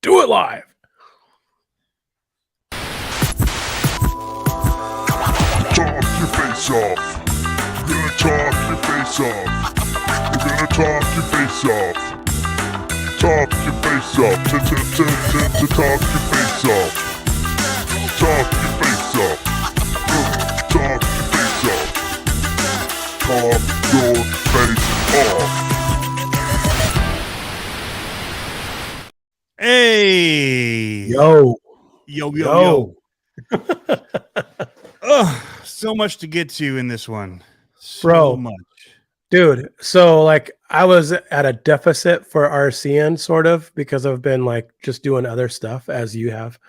Do it live. Talk your face off. We're gonna talk your face off. We're gonna talk your face off. Talk your face off. Talk your face off. Talk your face off. Talk your face off. Talk your face off. Hey. Yo. Oh, so much to get to in this one. So Bro. much. Dude, so like I was at a deficit for RCN sort of because I've been like just doing other stuff as you have.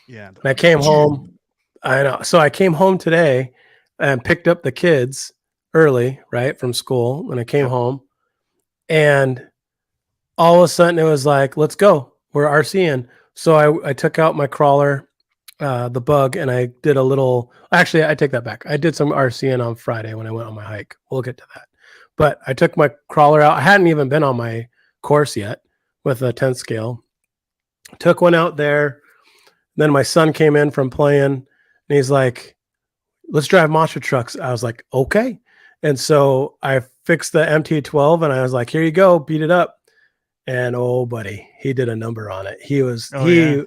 Yeah. And I came home. I know. So I came home today and picked up the kids early, right, from school when I came home. And all of a sudden it was like, let's go. We're RCN. So I took out my crawler, the bug, and I did a little, actually, I take that back. I did some RCN on Friday when I went on my hike. We'll get to that. But I took my crawler out. I hadn't even been on my course yet with a 10th scale. Took one out there. Then my son came in from playing and he's like, let's drive monster trucks. I was like, okay. And so I fixed the MT-12 and I was like, here you go, beat it up. And oh buddy, he did a number on it. He was, dude,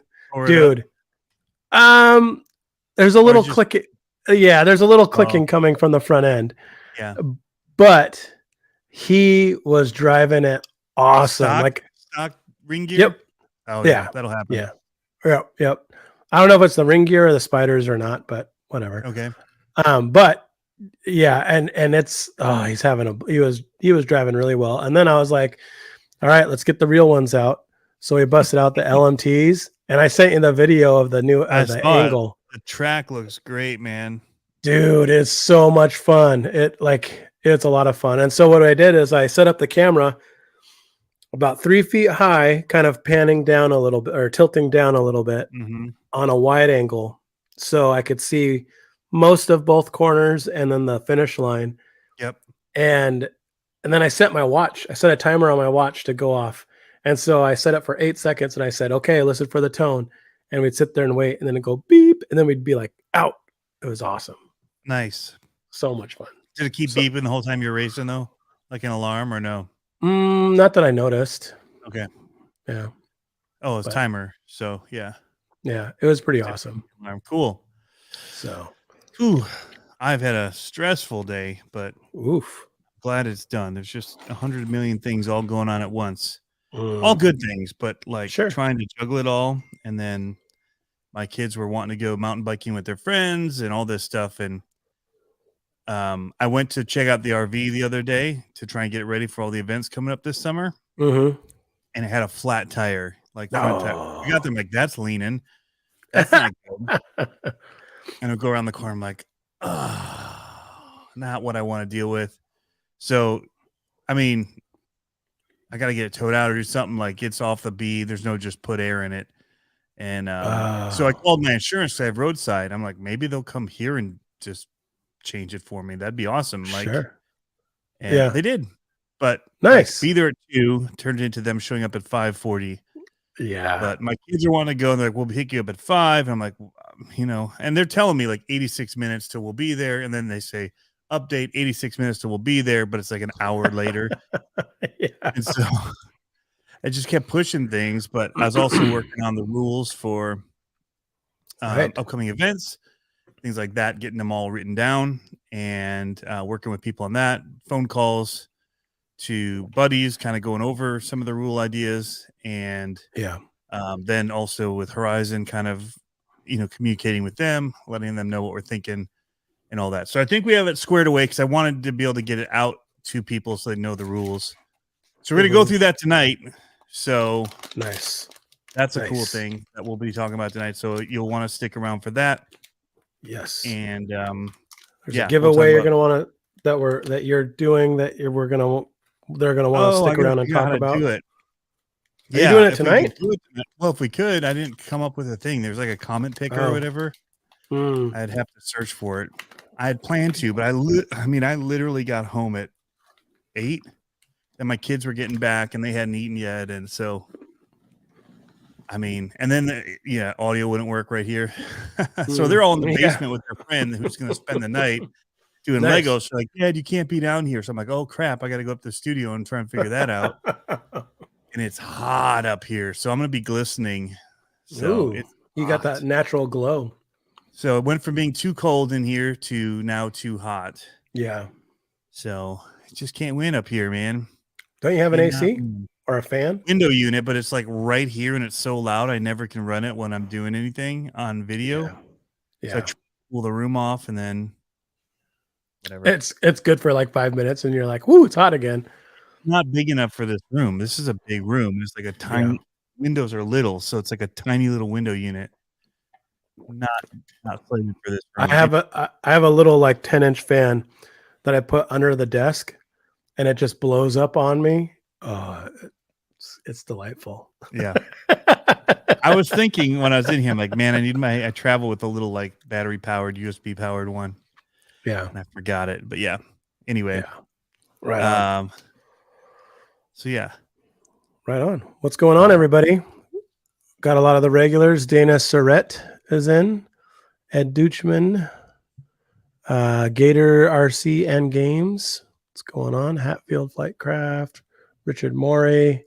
there's a little clicking. Yeah, there's a little clicking coming from the front end. Yeah. But he was driving it awesome. Stock ring gear? Yep. Oh yeah, that'll happen. Yeah. Yep. I don't know if it's the ring gear or the spiders or not, but whatever. Okay. But yeah, and it's he was driving really well. And then I was like, all right, let's get the real ones out. So we busted out the LMTs and I sent you the video of the new the angle. The track looks great, man. Dude, it's so much fun. It's a lot of fun. And so what I did is I set up the camera about 3 feet high, kind of panning down a little bit or tilting down a little bit on a wide angle. So I could see most of both corners and then the finish line. Yep. And then I set my watch. I set a timer on my watch to go off. And so I set it for 8 seconds and I said, okay, listen for the tone. And we'd sit there and wait and then it'd go beep. And then we'd be like, out. It was awesome. Nice. So much fun. Did it keep beeping the whole time you're racing though? Like an alarm or no? Not that I noticed. Okay. Yeah. Oh, it's timer. So yeah. Yeah. It was pretty awesome. Cool. So I've had a stressful day, but glad it's done. There's just 100 million things all going on at once. All good things, but like trying to juggle it all. And then my kids were wanting to go mountain biking with their friends and all this stuff. And I went to check out the RV the other day to try and get it ready for all the events coming up this summer. And it had a flat tire, like front tire. I got them like, that's leaning. That's not good. And I'll go around the corner. I'm like, not what I want to deal with. So, I mean, I got to get it towed out or do something like it's off the B. There's no just put air in it. And so I called my insurance to have roadside. I'm like, maybe they'll come here and just change it for me. That'd be awesome. Like, and they did. But nice. Be there at 2 turned into them showing up at 5:40. Yeah. But my kids are wanting to go and they're like, we'll pick you up at 5. And I'm like, and they're telling me like 86 minutes till we'll be there. And then they say, update 86 minutes till we'll be there, but it's like an hour later. And so I just kept pushing things, but I was also working on the rules for upcoming events, things like that, getting them all written down and working with people on that, phone calls to buddies, kind of going over some of the rule ideas. And then also with Horizon, kind of, communicating with them, letting them know what we're thinking and all that. So I think we have it squared away because I wanted to be able to get it out to people so they know the rules. So we're going to go through that tonight. So nice. That's a cool thing that we'll be talking about tonight. So you'll want to stick around for that. Yes. And there's a giveaway you're going to want to that you're doing that they're going to want to stick around and talk about. Do it. Are you doing it tonight? Well, if we could, I didn't come up with a thing. There's like a comment picker or whatever. I'd have to search for it. I had planned to, but I literally got home at 8 and my kids were getting back and they hadn't eaten yet. And so I mean, and then yeah, audio wouldn't work right here. So they're all in the basement with their friend who's going to spend the night doing Nice. Legos. So like, Dad, you can't be down here. So I'm like, oh crap, I got to go up to the studio and try and figure that out. And it's hot up here, so I'm going to be glistening. So Ooh, you got that natural glow. So it went from being too cold in here to now too hot. Yeah. So I just can't win up here, man. Don't you have an AC or a fan? Window unit, but it's like right here and it's so loud I never can run it when I'm doing anything on video. Yeah. So I pull the room off and then whatever. It's good for like 5 minutes and you're like, whoo, it's hot again. Not big enough for this room. This is a big room. It's like a tiny windows are little, so it's like a tiny little window unit. Not slated for this room. I have a little like 10-inch fan that I put under the desk and it just blows up on me. Oh, it's delightful. Yeah. I was thinking when I was in here, I'm like, man, I travel with a little like battery powered, USB powered one. Yeah. And I forgot it. But yeah. Anyway. Yeah. Right on. So yeah. Right on. What's going on, everybody? Got a lot of the regulars. Dana Surrett is in. Ed Duchman. Gator RC and Games. What's going on? Hatfield Flightcraft. Richard Morey.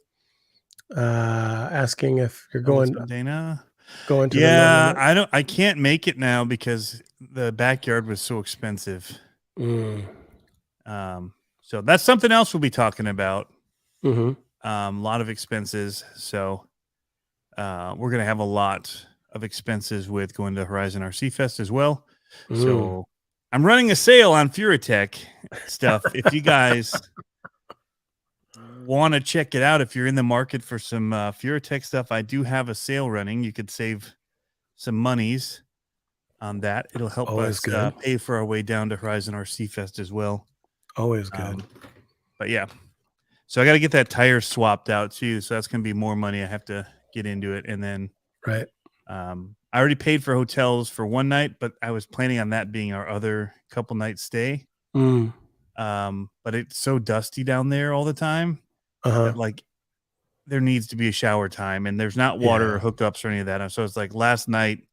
Asking if you're going Dana. Going to the I can't make it now because the backyard was so expensive. So that's something else we'll be talking about. A lot of expenses. So we're gonna have a lot of expenses with going to Horizon RC Fest as well. So I'm running a sale on Furatech stuff. If you guys want to check it out, if you're in the market for some Furatech stuff, I do have a sale running. You could save some monies on that. It'll help us pay for our way down to Horizon RC Fest as well. Always good. But yeah, so I got to get that tire swapped out too. So that's going to be more money. I have to get into it. And then, I already paid for hotels for one night, but I was planning on that being our other couple nights stay. But it's so dusty down there all the time. That, like, there needs to be a shower time, and there's not water or hookups or any of that. So it's like last night,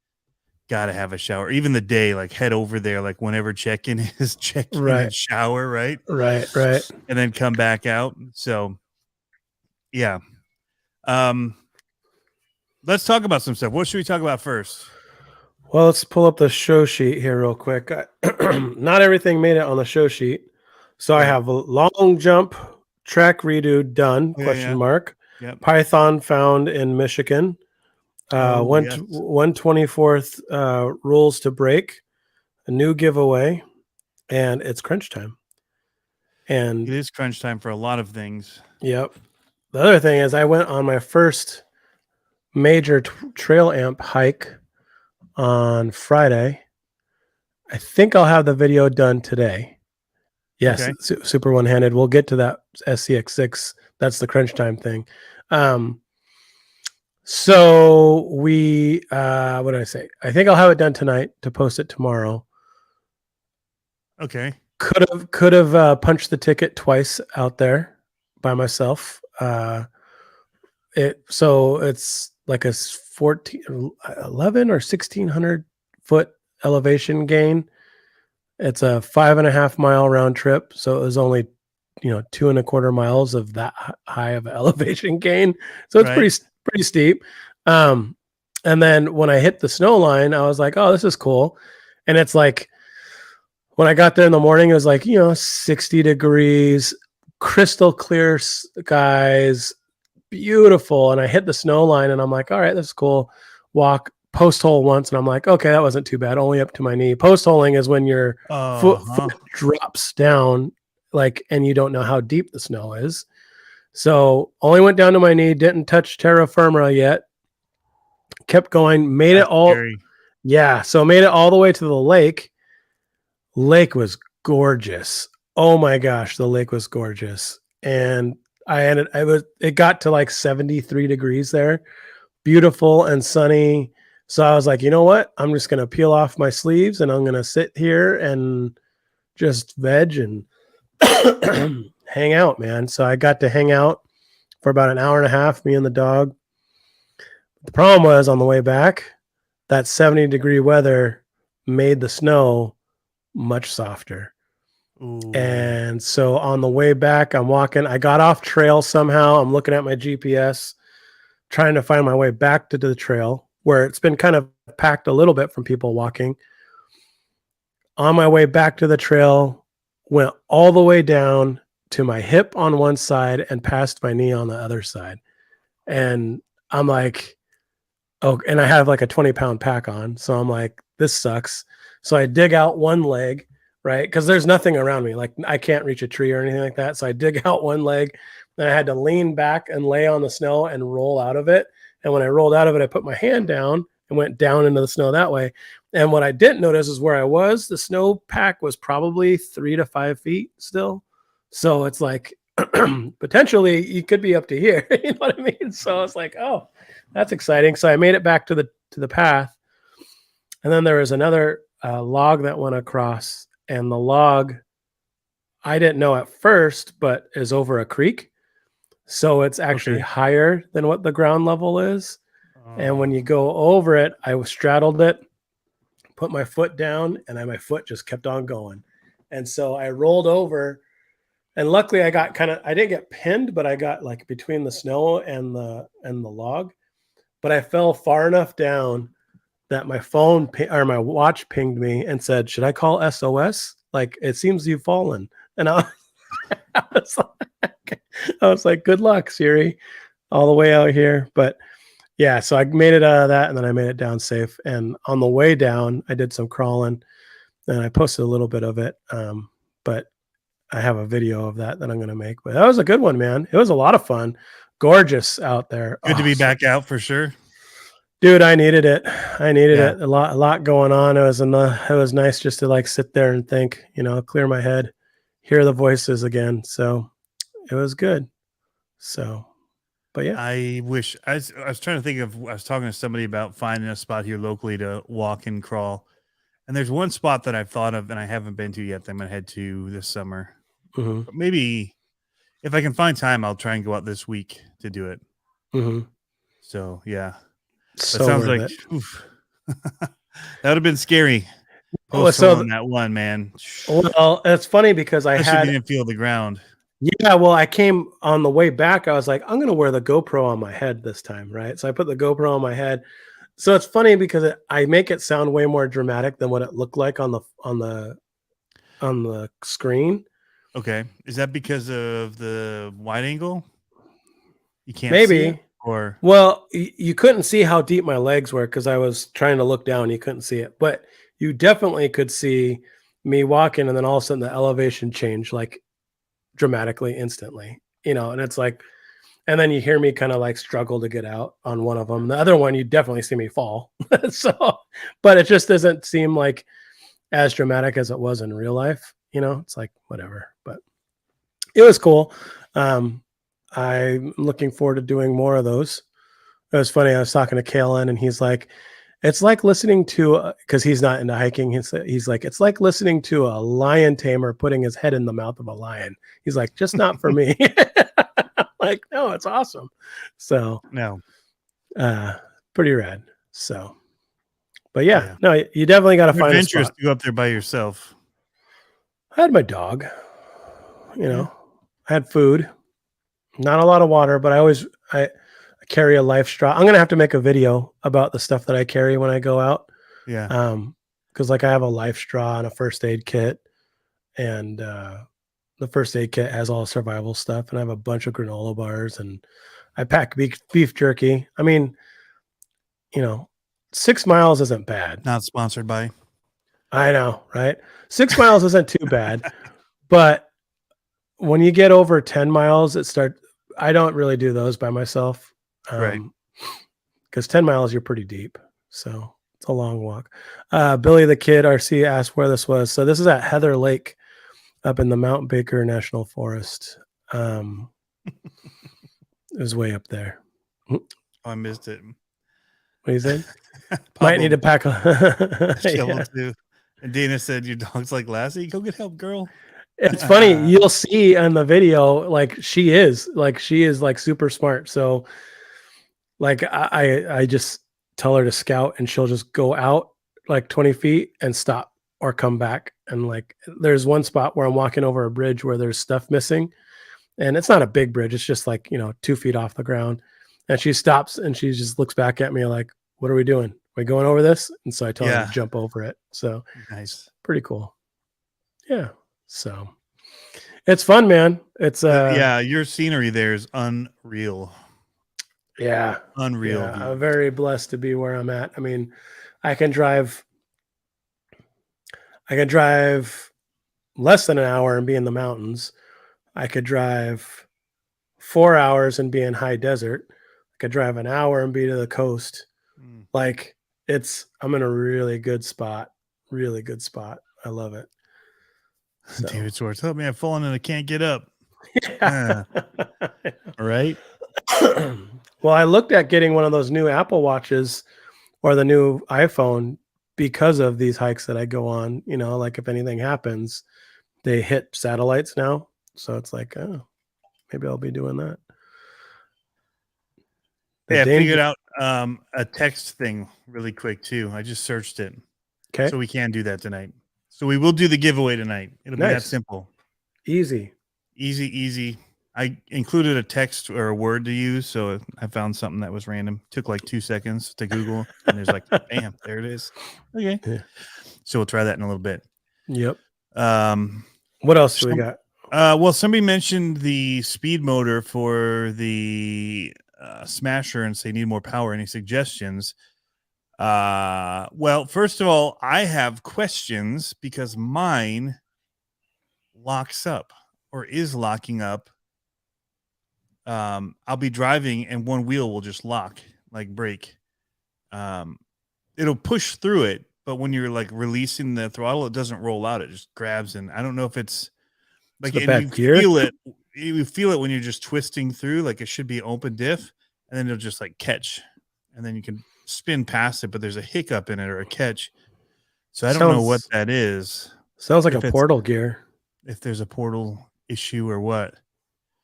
gotta have a shower. Even the day, like head over there, like whenever check-in is, check-in and shower, right, and then come back out. So yeah, let's talk about some stuff. What should we talk about first? Well, let's pull up the show sheet here real quick. Not everything made it on the show sheet, so I have a long jump track redo done, question mark. Python found in Michigan. 1/24th rules to break, a new giveaway, and it's crunch time. And it is crunch time for a lot of things. Yep. The other thing is I went on my first major trail amp hike on Friday. I think I'll have the video done today. Yes, super one-handed. We'll get to that SCX6. That's the crunch time thing. So we, what did I say? I think I'll have it done tonight to post it tomorrow. Okay. Could have punched the ticket twice out there by myself. So it's like a 11 or 1,600 foot elevation gain. It's a 5.5 mile round trip. So it was only, 2.25 miles of that high of elevation gain. So it's pretty steep. And then when I hit the snow line, I was like, oh, this is cool. And it's like, when I got there in the morning, it was like, 60 degrees, crystal clear skies, beautiful. And I hit the snow line and I'm like, all right, this is cool. Walk post hole once. And I'm like, okay, that wasn't too bad. Only up to my knee. Post holing is when your foot drops down, and you don't know how deep the snow is. So only went down to my knee, didn't touch terra firma yet. Kept going, made it all. Scary. Yeah. So made it all the way to the lake. Lake was gorgeous. Oh my gosh. The lake was gorgeous. And it got to like 73 degrees there. Beautiful and sunny. So I was like, you know what? I'm just going to peel off my sleeves and I'm going to sit here and just veg and hang out, man. So I got to hang out for about an hour and a half, me and the dog. The problem was on the way back, that 70-degree weather made the snow much softer. Ooh. And so on the way back, I'm walking. I got off trail somehow. I'm looking at my GPS, trying to find my way back to the trail where it's been kind of packed a little bit from people walking. On my way back to the trail, went all the way down to my hip on one side and past my knee on the other side. And I'm like, oh, and I have like a 20-pound pack on. So I'm like, this sucks. So I dig out one leg, right? Because there's nothing around me. Like I can't reach a tree or anything like that. So I dig out one leg and I had to lean back and lay on the snow and roll out of it. And when I rolled out of it, I put my hand down and went down into the snow that way. And what I didn't notice is where I was, the snow pack was probably 3 to 5 feet still. So it's like potentially you could be up to here. You know what I mean? So it's like, oh, that's exciting. So I made it back to the path. And then there was another log that went across, and the log, I didn't know at first, but is over a creek. So it's actually higher than what the ground level is. And when you go over it, I straddled it, put my foot down, and my foot just kept on going. And so I rolled over, and luckily I got I didn't get pinned, but I got like between the snow and the log. But I fell far enough down that my phone or my watch pinged me and said, "Should I call SOS? Like, it seems you've fallen." And I was like, "Good luck, Siri, all the way out here." But yeah, so I made it out of that, and then I made it down safe. And on the way down, I did some crawling, and I posted a little bit of it. But I have a video of that I'm going to make. But that was a good one, man. It was a lot of fun. Gorgeous out there. Good to be back out for sure. Dude, I needed it. I needed it. A lot going on. It was nice just to like sit there and think, clear my head, hear the voices again. So it was good. So, but yeah. I wish I was trying to think of, I was talking to somebody about finding a spot here locally to walk and crawl. And there's one spot that I've thought of and I haven't been to yet that I'm going to head to this summer. Mm-hmm. But maybe if I can find time, I'll try and go out this week to do it. Mm-hmm. So, yeah. So that sounds like that would have been scary. On that one, man. Well, it's funny because I didn't feel the ground. Yeah, well, I came on the way back. I was like, I'm going to wear the GoPro on my head this time, right? So I put the GoPro on my head. So it's funny because I make it sound way more dramatic than what it looked like on the screen. Okay, is that because of the wide angle? You can't maybe see it, or well, you couldn't see how deep my legs were because I was trying to look down. You couldn't see it, but you definitely could see me walking, and then all of a sudden the elevation changed like dramatically, instantly. And it's like, and then you hear me kind of like struggle to get out on one of them. The other one, you definitely see me fall. So, but it just doesn't seem like as dramatic as it was in real life. It's like whatever, but it was cool. I'm looking forward to doing more of those. It was funny. I was talking to Kalen and he's like, it's like listening to, because he's not into hiking. He's like, it's like listening to a lion tamer putting his head in the mouth of a lion. He's like, just not for me. Like, no, it's awesome. So no, pretty rad. So, but yeah, no, you definitely got to find a spot. To go up there by yourself. I had my dog, I had food, not a lot of water, but I carry a life straw. I'm going to have to make a video about the stuff that I carry when I go out. Yeah. Cause like I have a life straw and a first aid kit, and, the first aid kit has all survival stuff, and I have a bunch of granola bars, and I pack beef jerky. I mean, 6 miles isn't bad. Not sponsored by. I know, right? 6 miles isn't too bad, but when you get over 10 miles, I don't really do those by myself. Right. Because 10 miles, you're pretty deep. So it's a long walk. Billy the Kid RC asked where this was. So this is at Heather Lake up in the Mount Baker National Forest. It was way up there. Oh, I missed it. What you said? Might need to pack a shovel too. And Dana said, "Your dog's like Lassie. Go get help, girl." It's funny. You'll see in the video, like she is like super smart. So Like I just tell her to scout and she'll just go out like 20 feet and stop or come back. And like there's one spot where I'm walking over a bridge where there's stuff missing. And it's not a big bridge, it's just like, 2 feet off the ground. And she stops and she just looks back at me like, what are we doing? Are we going over this? And so I tell her Yeah. to jump over it. So Nice. pretty cool. Yeah. So it's fun, man. It's Yeah, your scenery there is unreal. yeah. Unreal. Yeah, view. I'm very blessed to be where I'm at. I mean, I can drive less than an hour and be in the mountains. I could drive 4 hours and be in high desert. I could drive an hour and be to the coast. Mm. Like I'm in a really good spot. Really good spot. I love it. So. David Swartz, help me! I've fallen and I can't get up. Yeah. All right. Well, I looked at getting one of those new Apple Watches or the new iPhone because of these hikes that I go on. Like if anything happens, they hit satellites now. So it's like, oh, maybe I'll be doing that. I figured out a text thing really quick too. I just searched it. Okay. So we can do that tonight. So we will do the giveaway tonight. It'll be that simple. Easy. Easy. I included a text or a word to use, so I found something that was random. Took like 2 seconds to Google, and there's like, bam, there it is. Okay. Yeah. So we'll try that in a little bit. Yep. What else do we got? Well, somebody mentioned the speed motor for the Smasher and say need more power. Any suggestions? Well, first of all, I have questions because mine locks up or is locking up. I'll be driving and one wheel will just lock, like brake. It'll push through it, but when you're like releasing the throttle, it doesn't roll out. It just grabs, and I don't know if it's like a bad gear? feel it. You feel it when you're just twisting through, like it should be open diff, and then it'll just like catch, and then you can spin past it, but there's a hiccup in it or a catch. So I don't know what that is. Sounds like a portal gear. If there's a portal issue or what.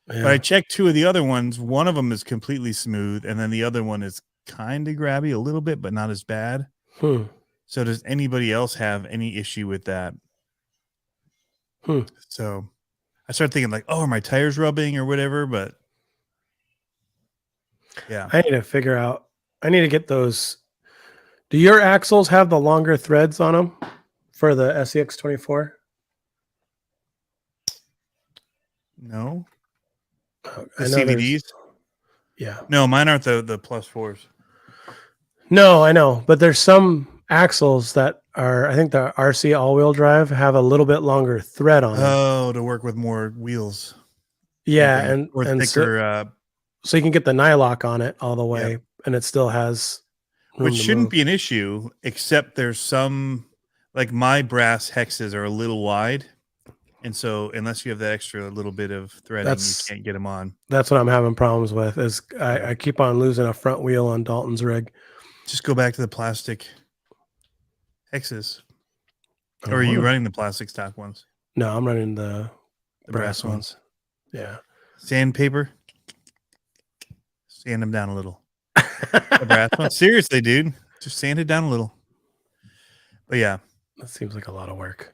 Yeah. But I checked 2 of the other ones. One of them is completely smooth, and then the other one is kind of grabby a little bit, but not as bad. So does anybody else have any issue with that? So I started thinking like, oh, are my tires rubbing or whatever? But yeah. I need to figure out. I need to get those. Do your axles have the longer threads on them for the SEX24? No. The CVDs? Yeah. No, mine aren't the plus 4s. No, I know. But there's some axles that are, I think the RC all-wheel drive have a little bit longer thread on them. Oh, to work with more wheels. Yeah. Okay. Or thicker. So you can get the nylock on it all the way, and it still has room which shouldn't be an issue, except there's some, like my brass hexes are a little wide. And so unless you have that extra little bit of threading, you can't get them on. That's what I'm having problems with is I keep on losing a front wheel on Dalton's rig. Just go back to the plastic hexes. Or are you running the plastic stock ones? No, I'm running the brass ones. Yeah. Sandpaper. Sand them down a little. The brass ones. Seriously, dude. Just sand it down a little. But yeah. That seems like a lot of work.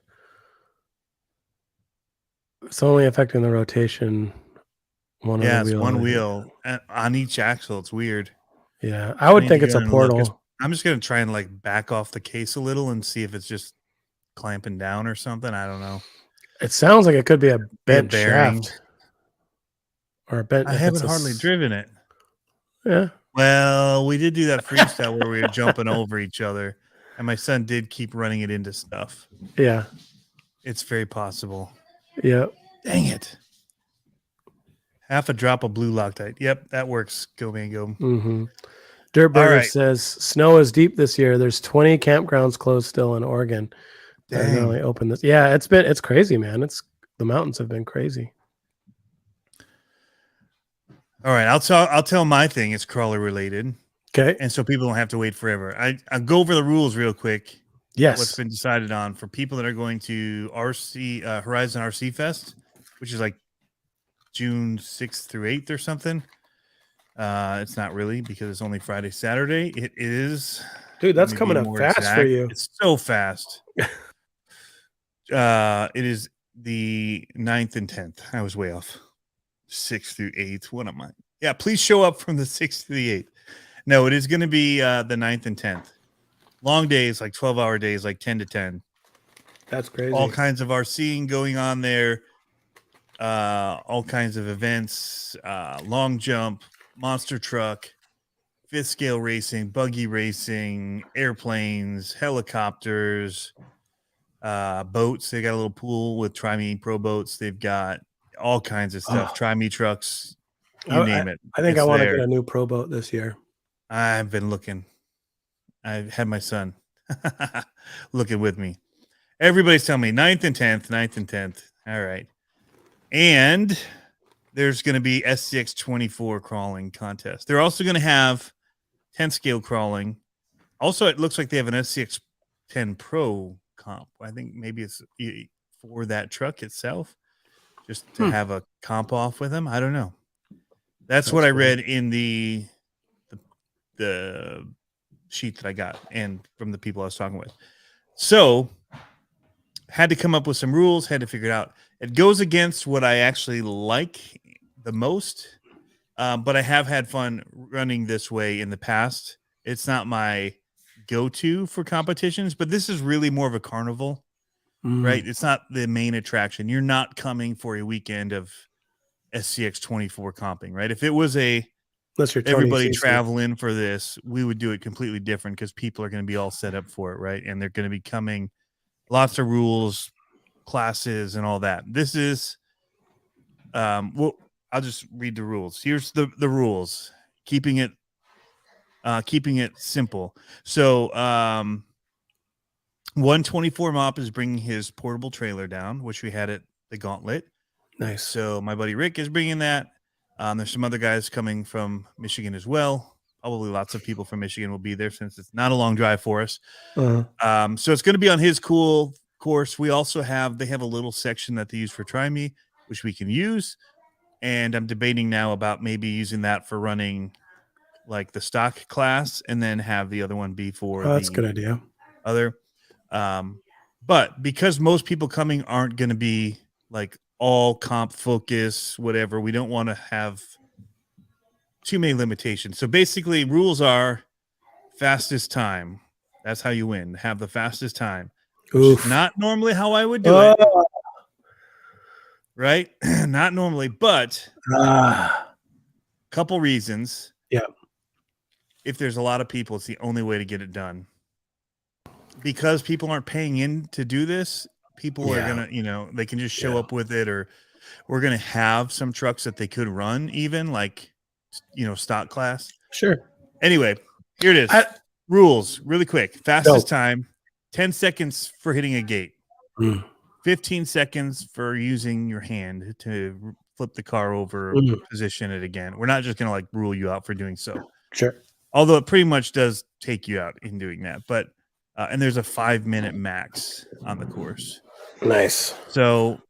It's only affecting the rotation. It's one wheel on each axle. It's weird. Yeah, I would think it's a portal. I'm just gonna try and like back off the case a little and see if it's just clamping down or something. I don't know. It sounds like it could be a bent bearing. shaft or a bent. I haven't hardly driven it. Yeah. Well, we did do that freestyle where we were jumping over each other, and my son did keep running it into stuff. Yeah, it's very possible. Yeah. Dang it. Half a drop of blue Loctite. Yep, that works. Go, man, go. Mm-hmm. Dirtburger says, snow is deep this year. There's 20 campgrounds closed still in Oregon. Dang. Really open this. Yeah, it's crazy, man. The mountains have been crazy. All right, I'll tell my thing. It's crawler related. Okay. And so people don't have to wait forever. I'll go over the rules real quick. Yes. What's been decided on for people that are going to Horizon RC Fest, which is like June 6th through 8th or something. It's not really because it's only Friday, Saturday. It is. Dude, let that's me be coming up more fast for exact. you. It's so fast. It is the 9th and 10th. I was way off. 6th through 8th. What am I? Yeah, please show up from the 6th to the 8th. No, it is going to be the 9th and 10th. Long days, like 12-hour days, like 10 to 10. That's crazy. All kinds of RCing going on there. All kinds of events, long jump, monster truck, fifth scale racing, buggy racing, airplanes, helicopters, boats. They got a little pool with Try Me Pro boats. They've got all kinds of stuff. Try Me trucks, you name it. I think It's I want to there. get a new pro boat this year. I've been looking. I've had my son looking with me. Everybody's telling me 9th and 10th, 9th and 10th. All right. And there's going to be SCX 24 crawling contest. They're also going to have 10 scale crawling. Also, it looks like they have an SCX 10 Pro comp. I think maybe it's for that truck itself, just to have a comp off with them. I don't know. That's what I read in the sheet that I got and from the people I was talking with. So had to come up with some rules, had to figure it out. It goes against what I actually like the most, but I have had fun running this way in the past. It's not my go-to for competitions, but this is really more of a carnival, right? It's not the main attraction. You're not coming for a weekend of SCX 24 comping, right? If it was everybody traveling for this, we would do it completely different because people are going to be all set up for it, right? And they're going to be coming, lots of rules, classes, and all that. This is, well, I'll just read the rules. Here's the rules. Keeping it simple. So, 124 Mop is bringing his portable trailer down, which we had at the Gauntlet. Nice. So my buddy Rick is bringing that. There's some other guys coming from Michigan as well. Probably lots of people from Michigan will be there since it's not a long drive for us. So it's going to be on his cool course. We also they have a little section that they use for Try Me, which we can use. And I'm debating now about maybe using that for running like the stock class and then have the other one be for that's a good idea. Other. But because most people coming aren't going to be like all comp focus, whatever, we don't want to have too many limitations. So basically rules are fastest time. That's how you win. Have the fastest time. Which is not normally how I would do it. Right? Not normally, but couple reasons. Yeah. If there's a lot of people, it's the only way to get it done. Because people aren't paying in to do this, people are going to, they can just show up with it, or we're going to have some trucks that they could run even like, stock class. Sure. Anyway, here it is. Rules really quick. Fastest time, 10 seconds for hitting a gate. 15 seconds for using your hand to flip the car over, position it again. We're not just going to like rule you out for doing so. Sure. Although it pretty much does take you out in doing that. But, and there's a 5-minute max on the course. Nice. So,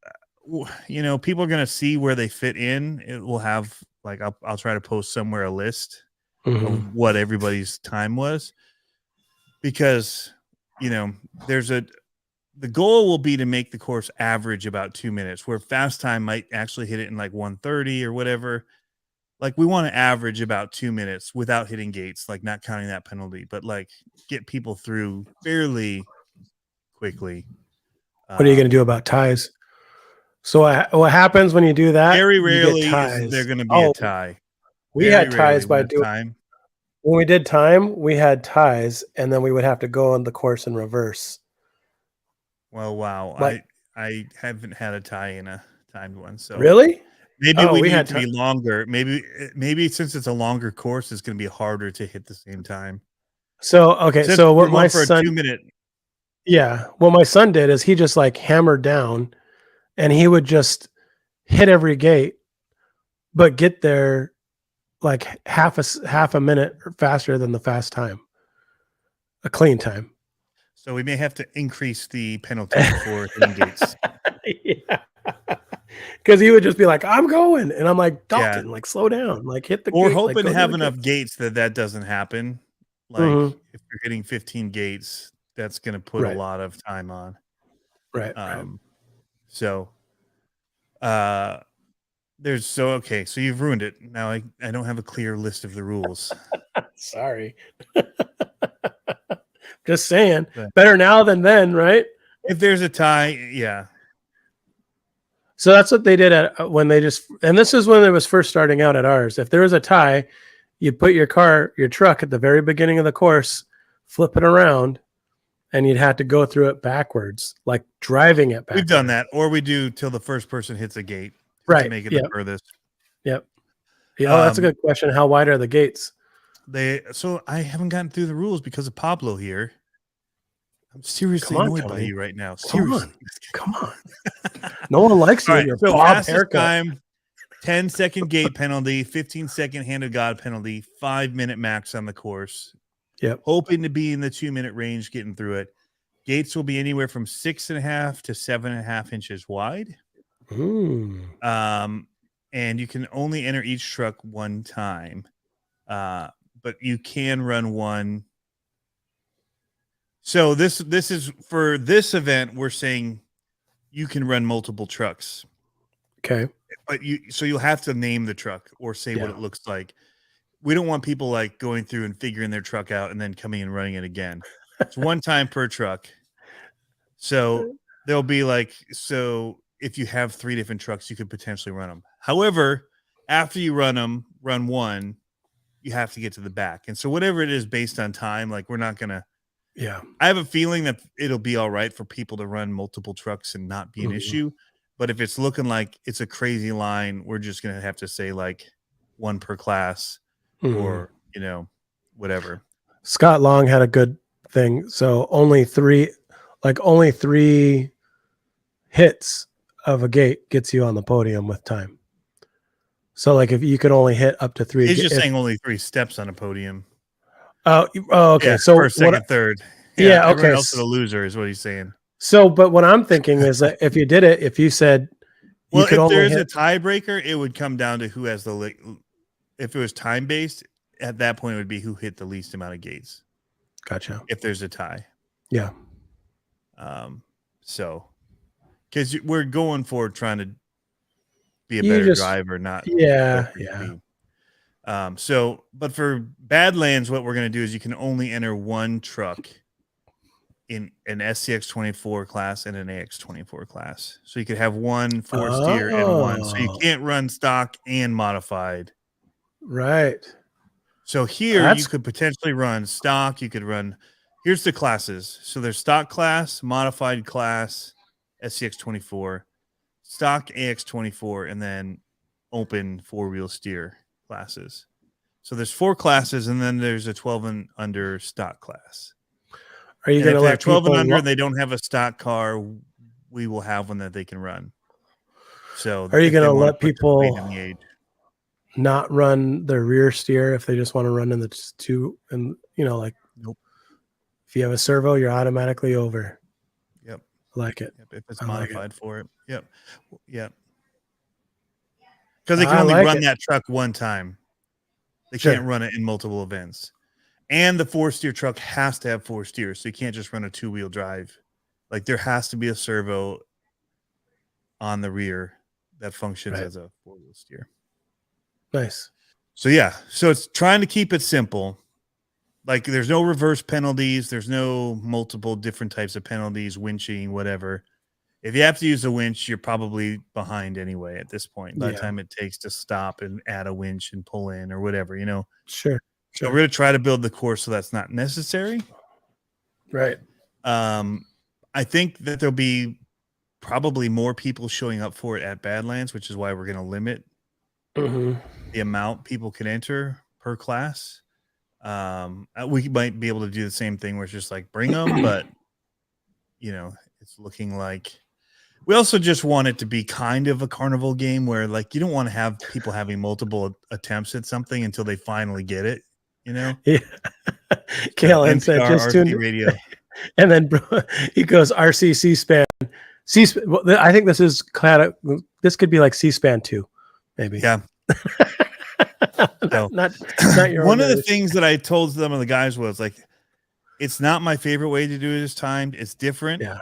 people are going to see where they fit in. It will have like, I'll try to post somewhere a list of what everybody's time was, because, the goal will be to make the course average about 2 minutes, where fast time might actually hit it in like 1:30 or whatever. Like we want to average about 2 minutes without hitting gates, like not counting that penalty, but like get people through fairly quickly. What are you going to do about ties? So what happens when you do that? Very rarely is there going to be a tie. We had ties by doing time. When we did time, we had ties, and then we would have to go on the course in reverse. Well, wow. Like, I haven't had a tie in a timed one. So really? Maybe we need to be longer. Maybe since it's a longer course, it's going to be harder to hit the same time. So, okay. Since so what my son, 2 minute. Yeah. What my son did is he just like hammered down, and he would just hit every gate, but get there like half a minute faster than the fast time, a clean time. So we may have to increase the penalty for hitting gates. because he would just be like, "I'm going," and I'm like, Yeah. "Dalton, like slow down, like hit the Or gate, like hoping go to to have the enough gate." gates that doesn't happen. Like Mhm. if you're hitting 15 gates, that's going to put a Right, lot of time on. right. So okay, so you've ruined it. Now I don't have a clear list of the rules. Sorry. Just saying, But better now than then, right? if there's a tie, yeah. So that's what they did at when they just, and this is when it was first starting out at ours. If there was a tie, you'd put your truck at the very beginning of the course, flip it around, and you'd have to go through it backwards, like driving it backwards. We've done that, or we do till the first person hits a gate, right? To make it Yep. the furthest. Yep. Yeah, that's a good question. How wide are the gates? So I haven't gotten through the rules because of Pablo here. I'm seriously annoyed by you right now. Seriously. Come on. No one likes you in your bob haircut. Time, 10-second gate penalty, 15-second hand of God penalty, 5-minute max on the course. Yep. Hoping to be in the 2-minute range getting through it. Gates will be anywhere from 6.5 to 7.5 inches wide. And you can only enter each truck one time. But you can run one. So this is for this event. We're saying you can run multiple trucks. Okay. But you'll have to name the truck or say what it looks like. We don't want people like going through and figuring their truck out and then coming and running it again. It's one time per truck. So there'll be so if you have 3 different trucks, you could potentially run them. However, after you run one, you have to get to the back. And so whatever it is based on time, like we're not going to, I have a feeling that it'll be all right for people to run multiple trucks and not be an issue. But if it's looking like it's a crazy line, we're just going to have to say like 1 per class or, whatever. Scott Long had a good thing. So only 3 hits of a gate gets you on the podium with time. So like if you could only hit up to 3. He's just saying only 3 steps on a podium. Oh, okay. Yeah, so first, second, third. Yeah, okay. Everyone else is a loser is what he's saying. So, but what I'm thinking is that if you did it, if you said, well, if there's a tiebreaker, it would come down to who has if it was time based, at that point it would be who hit the least amount of gates. Gotcha. If there's a tie. Yeah. So, because we're going for trying to be a better driver, not. Yeah. So, but for Badlands, what we're going to do is you can only enter 1 truck in an SCX24 class and an AX24 class. So you could have 1 4-steer and 1. So you can't run stock and modified. Right. So here you could potentially run stock. You could run, here's the classes. So there's stock class, modified class, SCX24, stock AX24, and then open 4-wheel steer classes. So there's 4 classes, and then there's a 12 and under stock class. Are you going to let 12 and under and they don't have a stock car, we will have one that they can run. So are you going to let people not run the rear steer if they just want to run in the 2 and like nope. If you have a servo, you're automatically over. Yep. I like it. Yep. If it's modified for it. Yep. Yep. Because they can only run that truck one time. They can't run it in multiple events. And the 4-steer truck has to have 4 steers. So you can't just run a 2-wheel drive. Like there has to be a servo on the rear that functions as a 4-wheel steer. Nice. So yeah. So it's trying to keep it simple. Like there's no reverse penalties. There's no multiple different types of penalties, winching, whatever. If you have to use a winch, you're probably behind anyway at this point. By the time it takes to stop and add a winch and pull in or whatever, Sure. So we're going to try to build the course so that's not necessary. Right. I think that there'll be probably more people showing up for it at Badlands, which is why we're going to limit the amount people can enter per class. We might be able to do the same thing where it's just like bring them, but it's looking like we also just want it to be kind of a carnival game where like you don't want to have people having multiple attempts at something until they finally get it. Yeah. Kalen said just tuned radio. And then he goes RCC span. I think this is this could be like C-SPAN 2, maybe. Yeah. So, not your one of the ordinary- things that I told some of the guys was like, it's not my favorite way to do it this time. It's different. Yeah.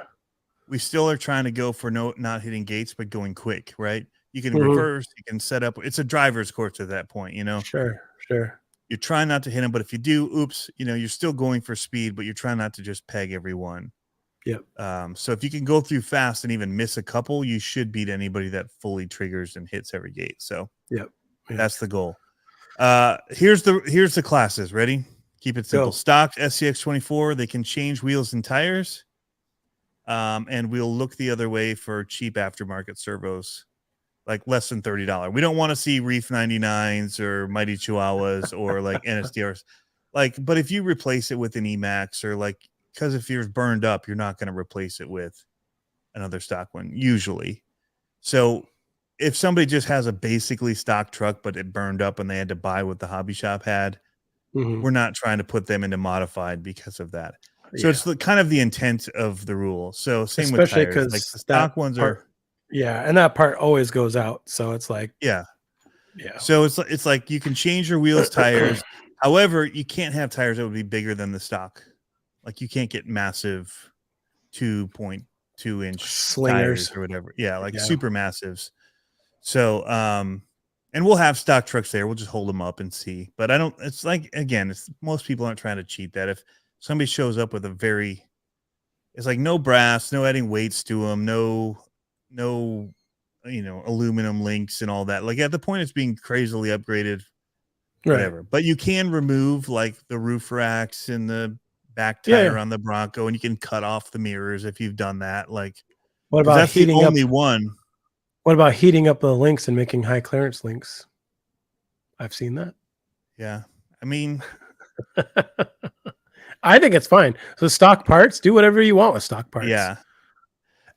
We still are trying to go for not hitting gates, but going quick, right? You can Mhm. reverse, you can set up. It's a driver's course at that point, you know. Sure. You're trying not to hit them, but if you do, oops, you know, you're still going for speed, but you're trying not to just peg everyone. Yep. So if you can go through fast and even miss a couple, you should beat anybody that fully triggers and hits every gate. So Yep. that's the goal. Here's the classes. Ready? Keep it simple. Go. Stock SCX 24. They can change wheels and tires. And we'll look the other way for cheap aftermarket servos, like less than $30. We don't want to see Reef 99s or Mighty Chihuahuas or like NSDRs. Like, but if you replace it with an Emax or like, because if yours burned up, you're not going to replace it with another stock one usually. So if somebody just has a basically stock truck, but it burned up and they had to buy what the hobby shop had, we're not trying to put them into modified because of that. So it's kind of the intent of the rule. So same especially with tires. Like the stock ones are. Yeah, and that part always goes out. So it's like Yeah. Yeah. So it's like you can change your wheels, tires. However, you can't have tires that would be bigger than the stock. Like you can't get massive 2.2-inch slingers tires or whatever. Yeah, like super massives. So and we'll have stock trucks there. We'll just hold them up and see. But I don't. It's like again, most people aren't trying to cheat that. If somebody shows up with it's like no brass, no adding weights to them, no, you know, aluminum links and all that. Like at the point it's being crazily upgraded, whatever. Right. But you can remove like the roof racks and the back tire on the Bronco, and you can cut off the mirrors if you've done that. Like, what about that's heating the only up, one? What about heating up the links and making high clearance links? I've seen that. Yeah, I mean. I think it's fine. So stock parts, do whatever you want with stock parts. Yeah.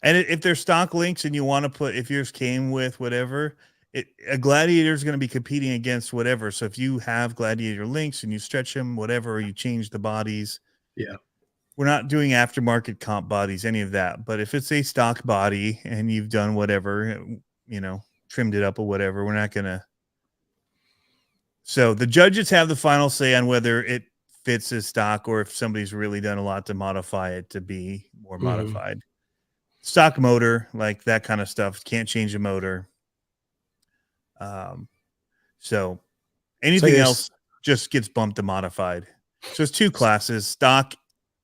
And if they're stock links and you want to put, if yours came with whatever, a Gladiator is going to be competing against whatever. So if you have Gladiator links and you stretch them, whatever, or you change the bodies. Yeah. We're not doing aftermarket comp bodies, any of that. But if it's a stock body and you've done whatever, you know, trimmed it up or whatever, we're not going to. So the judges have the final say on whether it fits as stock or if somebody's really done a lot to modify it to be more modified. Stock motor, like that kind of stuff, can't change the motor. So anything else just gets bumped to modified. So it's two classes: stock,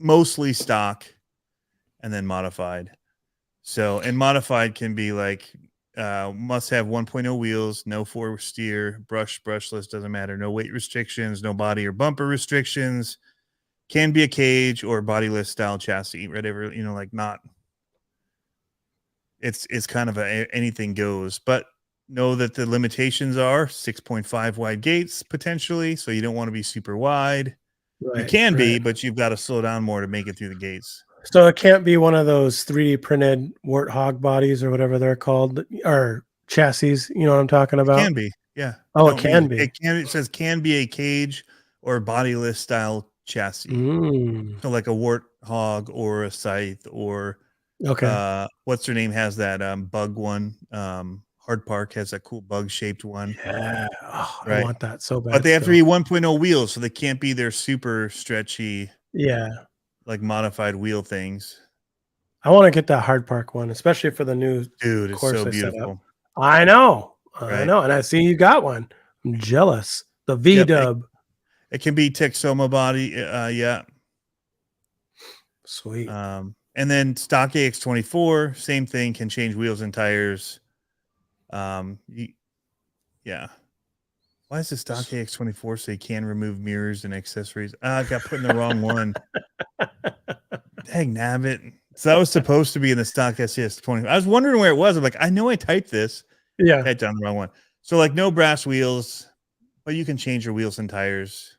mostly stock, and then modified. So and modified can be like must have 1.0 wheels, no four steer, brushless, doesn't matter, no weight restrictions, no body or bumper restrictions, can be a cage or bodiless style chassis, whatever, you know, like not. It's kind of anything goes, but know that the limitations are 6.5 wide gates potentially, so you don't want to be super wide. Right, you can be, but you've got to slow down more to make it through the gates. So it can't be one of those 3D printed warthog bodies or whatever they're called, or chassis. You know what I'm talking about? It can be, yeah. Oh, it can be. It says can be a cage or bodiless style chassis. So like a warthog or a scythe or what's her name has that bug one. Hard Park has a cool bug shaped one. Yeah, right? I want that so bad. But they have to be 1.0 wheels, so they can't be their super stretchy. Yeah. Like modified wheel things. I want to get that Hard Park one, especially for the new dude. It's so beautiful. I know. I know. And I see you got one. I'm jealous. The V dub. It can be Texoma body. Yeah. Sweet. And then stock AX24, same thing, can change wheels and tires. Yeah. Why is the stock AX24 say can remove mirrors and accessories? I got put in the wrong one. Dang nabbit. So that was supposed to be in the stock SCS20. I was wondering where it was. I'm like, I know I typed this. Yeah. I typed down the wrong one. So like no brass wheels, but you can change your wheels and tires.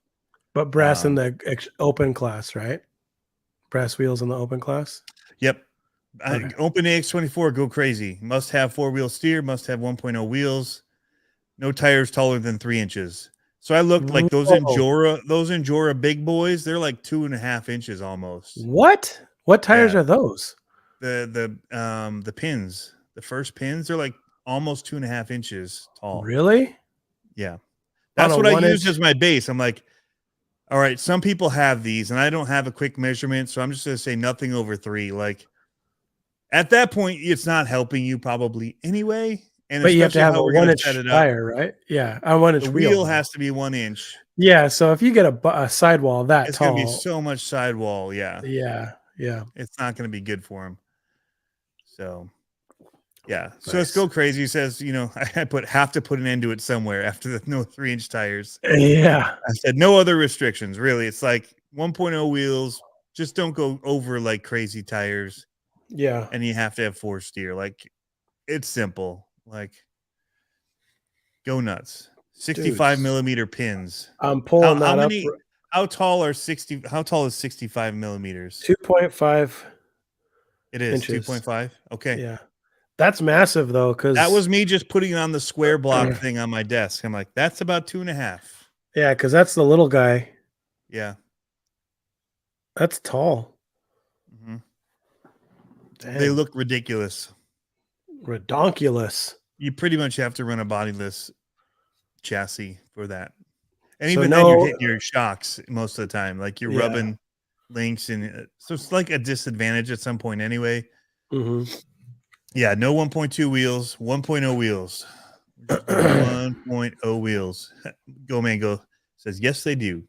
But brass in the open class, right? Brass wheels in the open class? Yep. Okay. Open AX24, go crazy. Must have 4-wheel steer, must have 1.0 wheels. No tires taller than 3 inches. So I looked like those Endura big boys. They're like 2.5 inches almost. What tires are those? the pins, the first pins, they're like almost 2.5 inches tall. Really? Yeah. On That's a what I 1 used inch? as my base. I'm like, all right, some people have these, and I don't have a quick measurement, so I'm just gonna say nothing over 3. Like at that point, it's not helping you probably anyway, and But you have to especially have how a we're 1 gonna set inch it up. tire, right? Yeah, a 1 The inch wheel wheel though. has to be 1 inch. Yeah, so if you get a sidewall that It's gonna be tall, so much sidewall. Yeah, yeah, yeah, it's not gonna be good for him. So yeah, so let's nice. go crazy. He says, I have to put an end to it somewhere after the no 3-inch tires. Yeah, I said no other restrictions. Really, it's like 1.0 wheels. Just don't go over like crazy tires, yeah, and you have to have 4 steer. Like it's simple. Like go nuts. 65 dudes. millimeter pins. I'm How pulling how that up. many? How tall are 60? How tall is 65 millimeters? 2.5 It is inches. 2.5. Okay. Yeah, that's massive though, That because was me just putting it on the square block thing on my desk. I'm like, that's about 2.5. yeah, because that's the little guy. Yeah. That's tall. hmm They Dang, look ridiculous. redonkulous. You pretty much have to run a bodiless chassis for that. And So even then, you're no, hitting your shocks most of the time. Like you're yeah. rubbing links. And so it's like a disadvantage at some point anyway. hmm Yeah. No 1.2 wheels, 1.0 wheels. We're just doing 1.0 wheels. Go Man Go says, yes, they do.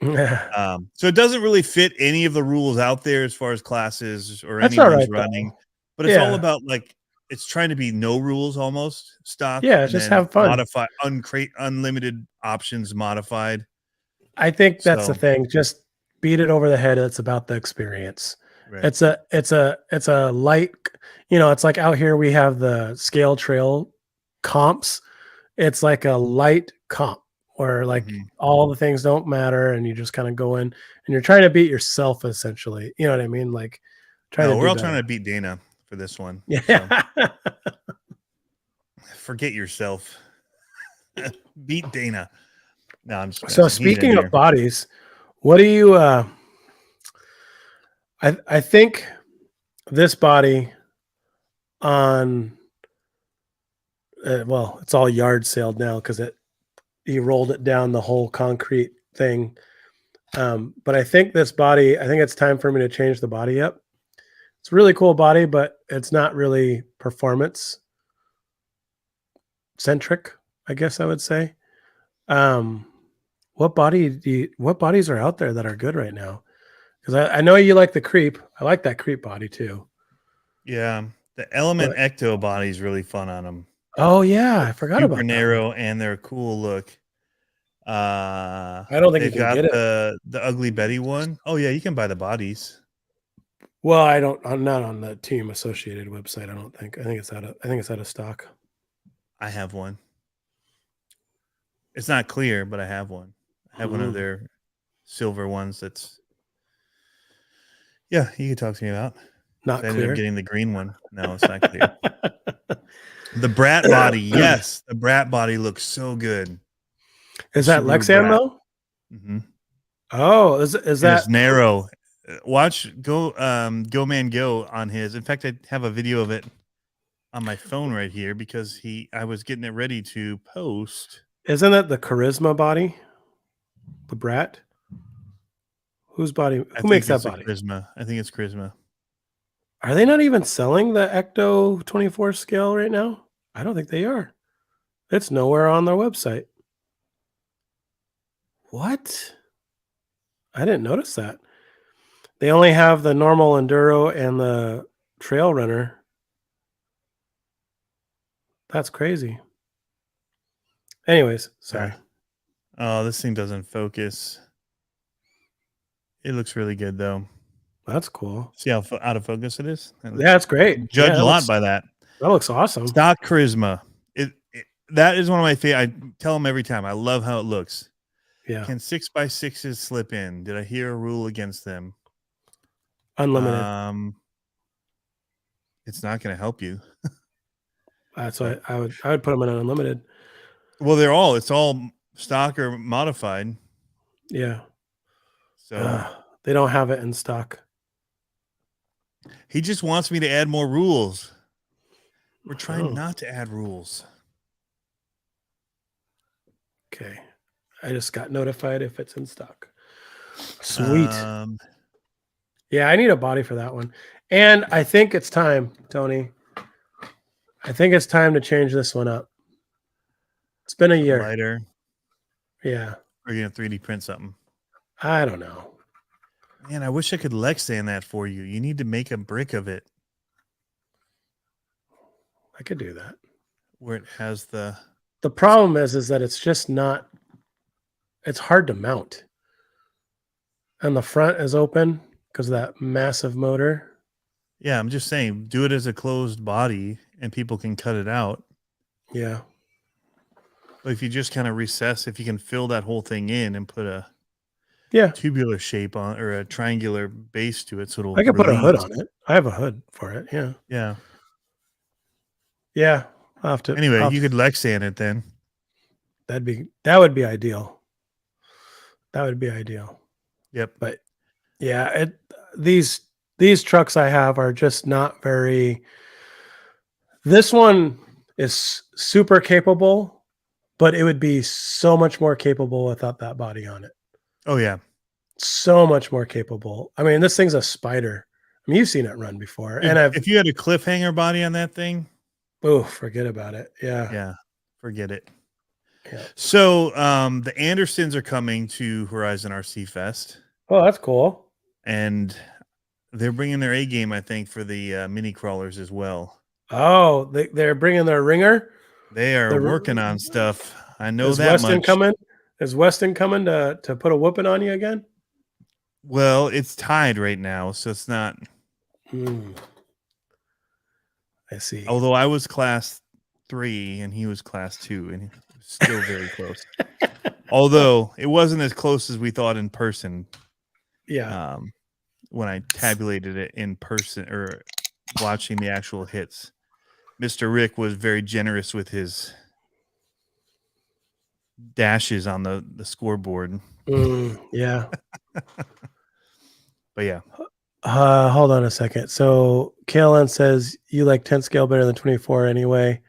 So it doesn't really fit any of the rules out there as far as classes or That's all anyone's right running, though. but it's all Yeah, about like it's trying to be no rules almost stock yeah. and Just then have fun. modify uncreate unlimited options modified. I think that's the So thing. Just beat it over the head. It's about the experience. right. It's a light, it's like out here we have the scale trail comps. It's like a light comp where like Mhm. all the things don't matter and you just kind of go in and you're trying to beat yourself essentially. You know what I mean? Like trying No, to we're do all trying better. to beat Dana for this one. So Yeah. forget yourself. Beat Dana. No, I'm just So messing. He's in speaking of here. bodies, what do you I think this body on well, it's all yard sailed now because he rolled it down the whole concrete thing. But I think this body, I think it's time for me to change the body up. It's a really cool body, but it's not really performance centric, I guess I would say. Um, what bodies are out there that are good right now? Because I know you like the creep. I like that creep body too. Yeah. The Element But Ecto body is really fun on them. oh yeah, I It's forgot super about that one. narrow and they're a cool look. I don't think you They've can got get it. the Ugly Betty one. Oh yeah, you can buy the bodies. Well, I don't. I'm not on the Team Associated website. I don't think. I think it's out of. I think it's out of stock. I have one. It's not clear, but I have one. I have one of Mm, their silver ones. That's yeah. You can talk to me about. not I ended up clear. getting the green one. No, it's not clear. The Brat body, yes, the Brat body looks so good. Is that Subaru Lexan Brat. though? hmm Oh, is And it's that? narrow. Watch Go Man Go on his. In fact, I have a video of it on my phone right here because I was getting it ready to post. Isn't it the Charisma body? The Brat. Whose body? I Who makes think that it's a body? Charisma. I think it's Charisma. Are they not even selling the Ecto 24 scale right now? I don't think they are. It's nowhere on their website. What? I didn't notice that. They only have the normal enduro and the trail runner. That's crazy. Anyways, sorry. Yeah. Oh, this thing doesn't focus. It looks really good though. That's cool. See how out of focus it is? Yeah, it's great. Judge Yeah, a lot by that. that looks awesome. Stock Charisma. That is one of my favorite. I tell them every time. I love how it looks. Yeah. Can 6x6s slip in? Did I hear a rule against them? Unlimited. It's not going to help you. That's why I would put them in an unlimited. Well, it's all stock or modified. Yeah. So They don't have it in stock. He just wants me to add more rules. We're trying Oh. not to add rules. Okay. I just got notified if it's in stock. Sweet. Yeah, I need a body for that one. And I think it's time, Tony. I think it's time to change this one up. It's been a year. Lighter. Yeah. Or you gonna 3D print something? I don't know. Man, I wish I could Lexan that for you. You need to make a brick of it I could do that. where it has the. The problem is that it's just not. It's hard to mount. And the front is open because of that massive motor. Yeah, I'm just saying, do it as a closed body and people can cut it out. Yeah. But if you just kind of recess, if you can fill that whole thing in and put a Yeah. tubular shape on or a triangular base to it, so it'll I could put a hood release. on it. I have a hood for it. Yeah. Yeah. Yeah. I'll have to. Anyway, you could Lexan it then. That would be ideal. That would be ideal. Yep. But yeah, these trucks I have are just not very. This one is super capable, but it would be so much more capable without that body on it. Oh yeah. So much more capable. I mean, this thing's a spider. I mean, you've seen it run before. And if you had a cliffhanger body on that thing, oh, forget about it. Yeah. Yeah. Forget it. Yeah. So the Andersons are coming to Horizon RC Fest. Oh, that's cool. And they're bringing their A game, I think, for the mini crawlers as well. Oh, they're bringing their ringer. They are working on stuff. I know is that Weston much. coming? Is Weston coming to put a whooping on you again? Well, it's tied right now, so it's not. I see. Although I was class 3 and he was class 2, and it was still very close. Although it wasn't as close as we thought in person. Yeah. When I tabulated it in person or watching the actual hits, Mr. Rick was very generous with his dashes on the scoreboard. Yeah. But yeah. Hold on a second. So Kaylin says you like 10 scale better than 24 anyway.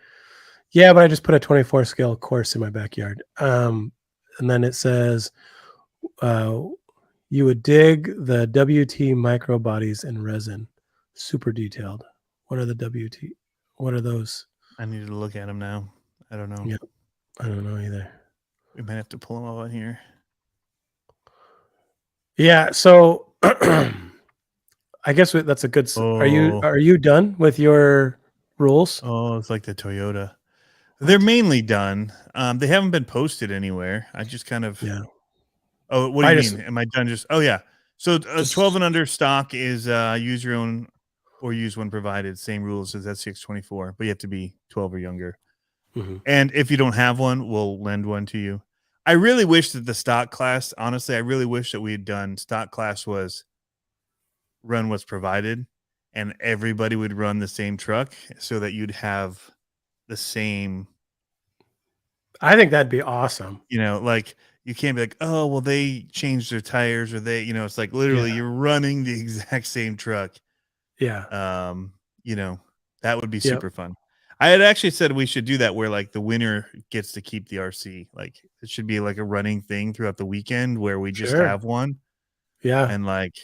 Yeah, but I just put a 24 scale course in my backyard. And then it says you would dig the WT micro bodies in resin. Super detailed. What are the WT? What are those? I need to look at them now. I don't know. Yep. I don't know either. We might have to pull them out here. Yeah, so I guess that's a good. Are you done with your rules? Oh, it's like the Toyota. They're mainly done. They haven't been posted anywhere. I just kind of. Yeah. Oh, what do you mean? Am I done? Oh yeah. So 12 and under stock is use your own or use one provided. Same rules as SCX24, but you have to be 12 or younger. Mm-hmm. And if you don't have one, we'll lend one to you. I really wish that the stock class, honestly, I really wish that we had done stock class was run what's provided and everybody would run the same truck so that you'd have the same. I think that'd be awesome. You know, like you can't be like, oh, well, they changed their tires or they, it's like literally you're running the exact same truck. Yeah. That would be super fun. I had actually said we should do that where like the winner gets to keep the RC. Like it should be like a running thing throughout the weekend where we just have one. Yeah. And like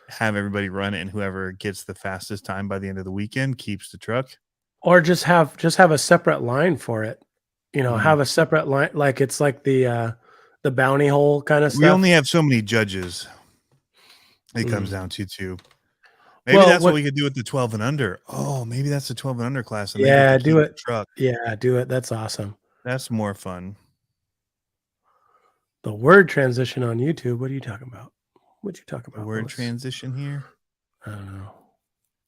have everybody run it and whoever gets the fastest time by the end of the weekend keeps the truck. Or just have a separate line for it. Have a separate line. Like it's like the bounty hole kind of stuff. We only have so many judges. It comes down to two. Maybe that's what we could do with the 12 and under. Oh, maybe that's the 12 and under class. And do it. Truck. Yeah, do it. That's awesome. That's more fun. The word transition on YouTube. What are you talking about? What you talking about? The word transition here? I don't know.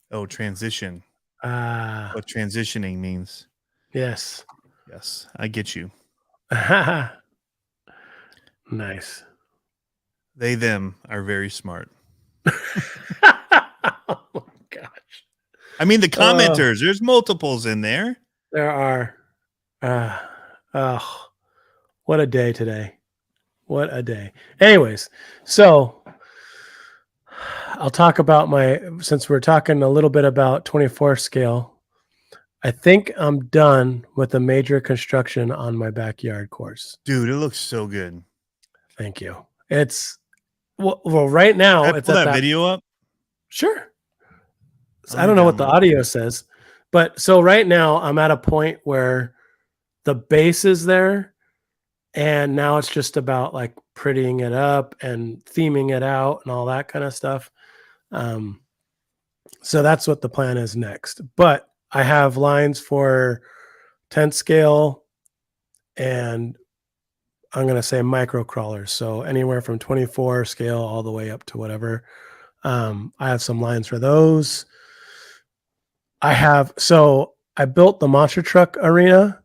Oh, transition. What transitioning means. Yes. Yes, I get you. Nice. They, them are very smart. Oh my gosh. I mean, the commenters, there's multiples in there. There are. What a day today. What a day. Anyways, so I'll talk about since we're talking a little bit about 24 scale. I think I'm done with the major construction on my backyard course. Dude, it looks so good. Thank you. It's well right now Can I it's pull at that that. video up? Sure. Let I me don't know what the download it. audio says, but so right now I'm at a point where the base is there, and now it's just about like prettying it up and theming it out and all that kind of stuff. Um, so that's what the plan is next. But I have lines for 10 scale and I'm going to say micro crawlers. So anywhere from 24 scale all the way up to whatever. I have some lines for those. So I built the monster truck arena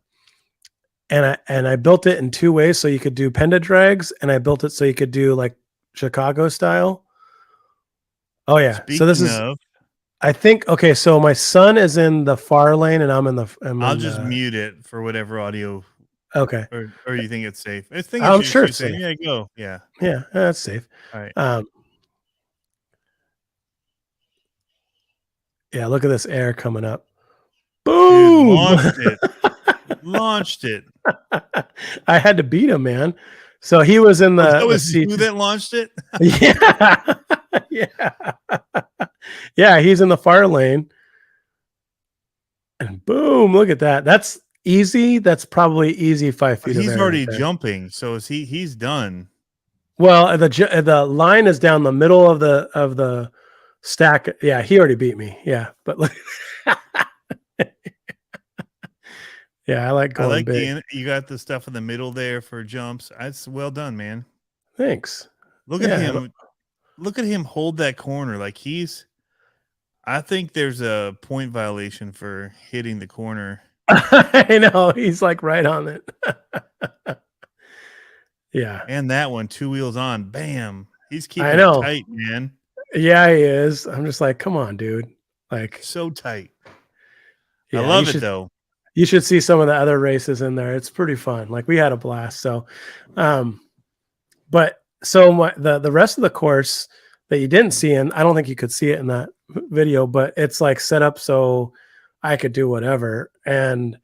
and I built it in two ways. So you could do penda drags and I built it so you could do like Chicago style. Oh yeah. So this Speaking is, of, I think, okay. So my son is in the far lane and I'll just mute it for whatever audio, okay. or you think it's safe. I think I'm it's sure you it's saying, safe. yeah, go. Yeah. Yeah, that's safe. All right. Yeah, look at this air coming up. Dude, Boom! launched it. Launched it. I had to beat him, man. So he was in Oh, that the was seat. you that launched it? Yeah. Yeah. Yeah, he's in the far lane. And boom, look at that. That's easy. That's probably easy 5 But feet of he's air. already Right there. jumping, so he's done. Well, the line is down the middle of the stack. Yeah, he already beat me. Yeah, but look. Yeah, I like I going like big. you got the stuff in the middle there for jumps. That's well done, man. Thanks. Look at Yeah. him. Look at him hold that corner like I think there's a point violation for hitting the corner. I know. He's like right on it. Yeah. And that one, 2 wheels on. Bam. He's keeping I it know. tight, man. Yeah, he is. I'm just like, come on, dude. Like, So tight. yeah, I love it though. You should see some of the other races in there. It's pretty fun. Like we had a blast. So, but so the rest of the course that you didn't see, and I don't think you could see it in that video, but it's like set up so I could do whatever. And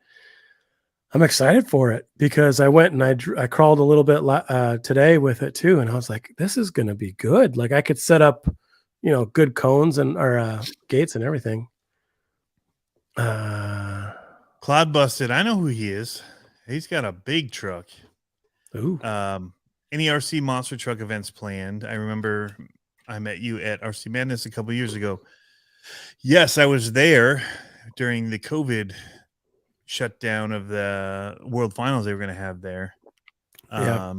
I'm excited for it because I went and I crawled a little bit today with it too. And I was like, this is going to be good. Like I could set up, good cones or gates and everything. Cloud Busted. I know who he is. He's got a big truck. Ooh. Any RC monster truck events planned? I remember I met you at RC Madness a couple years ago. Yes, I was there during the COVID shutdown of the World Finals they were going to have there. Yeah.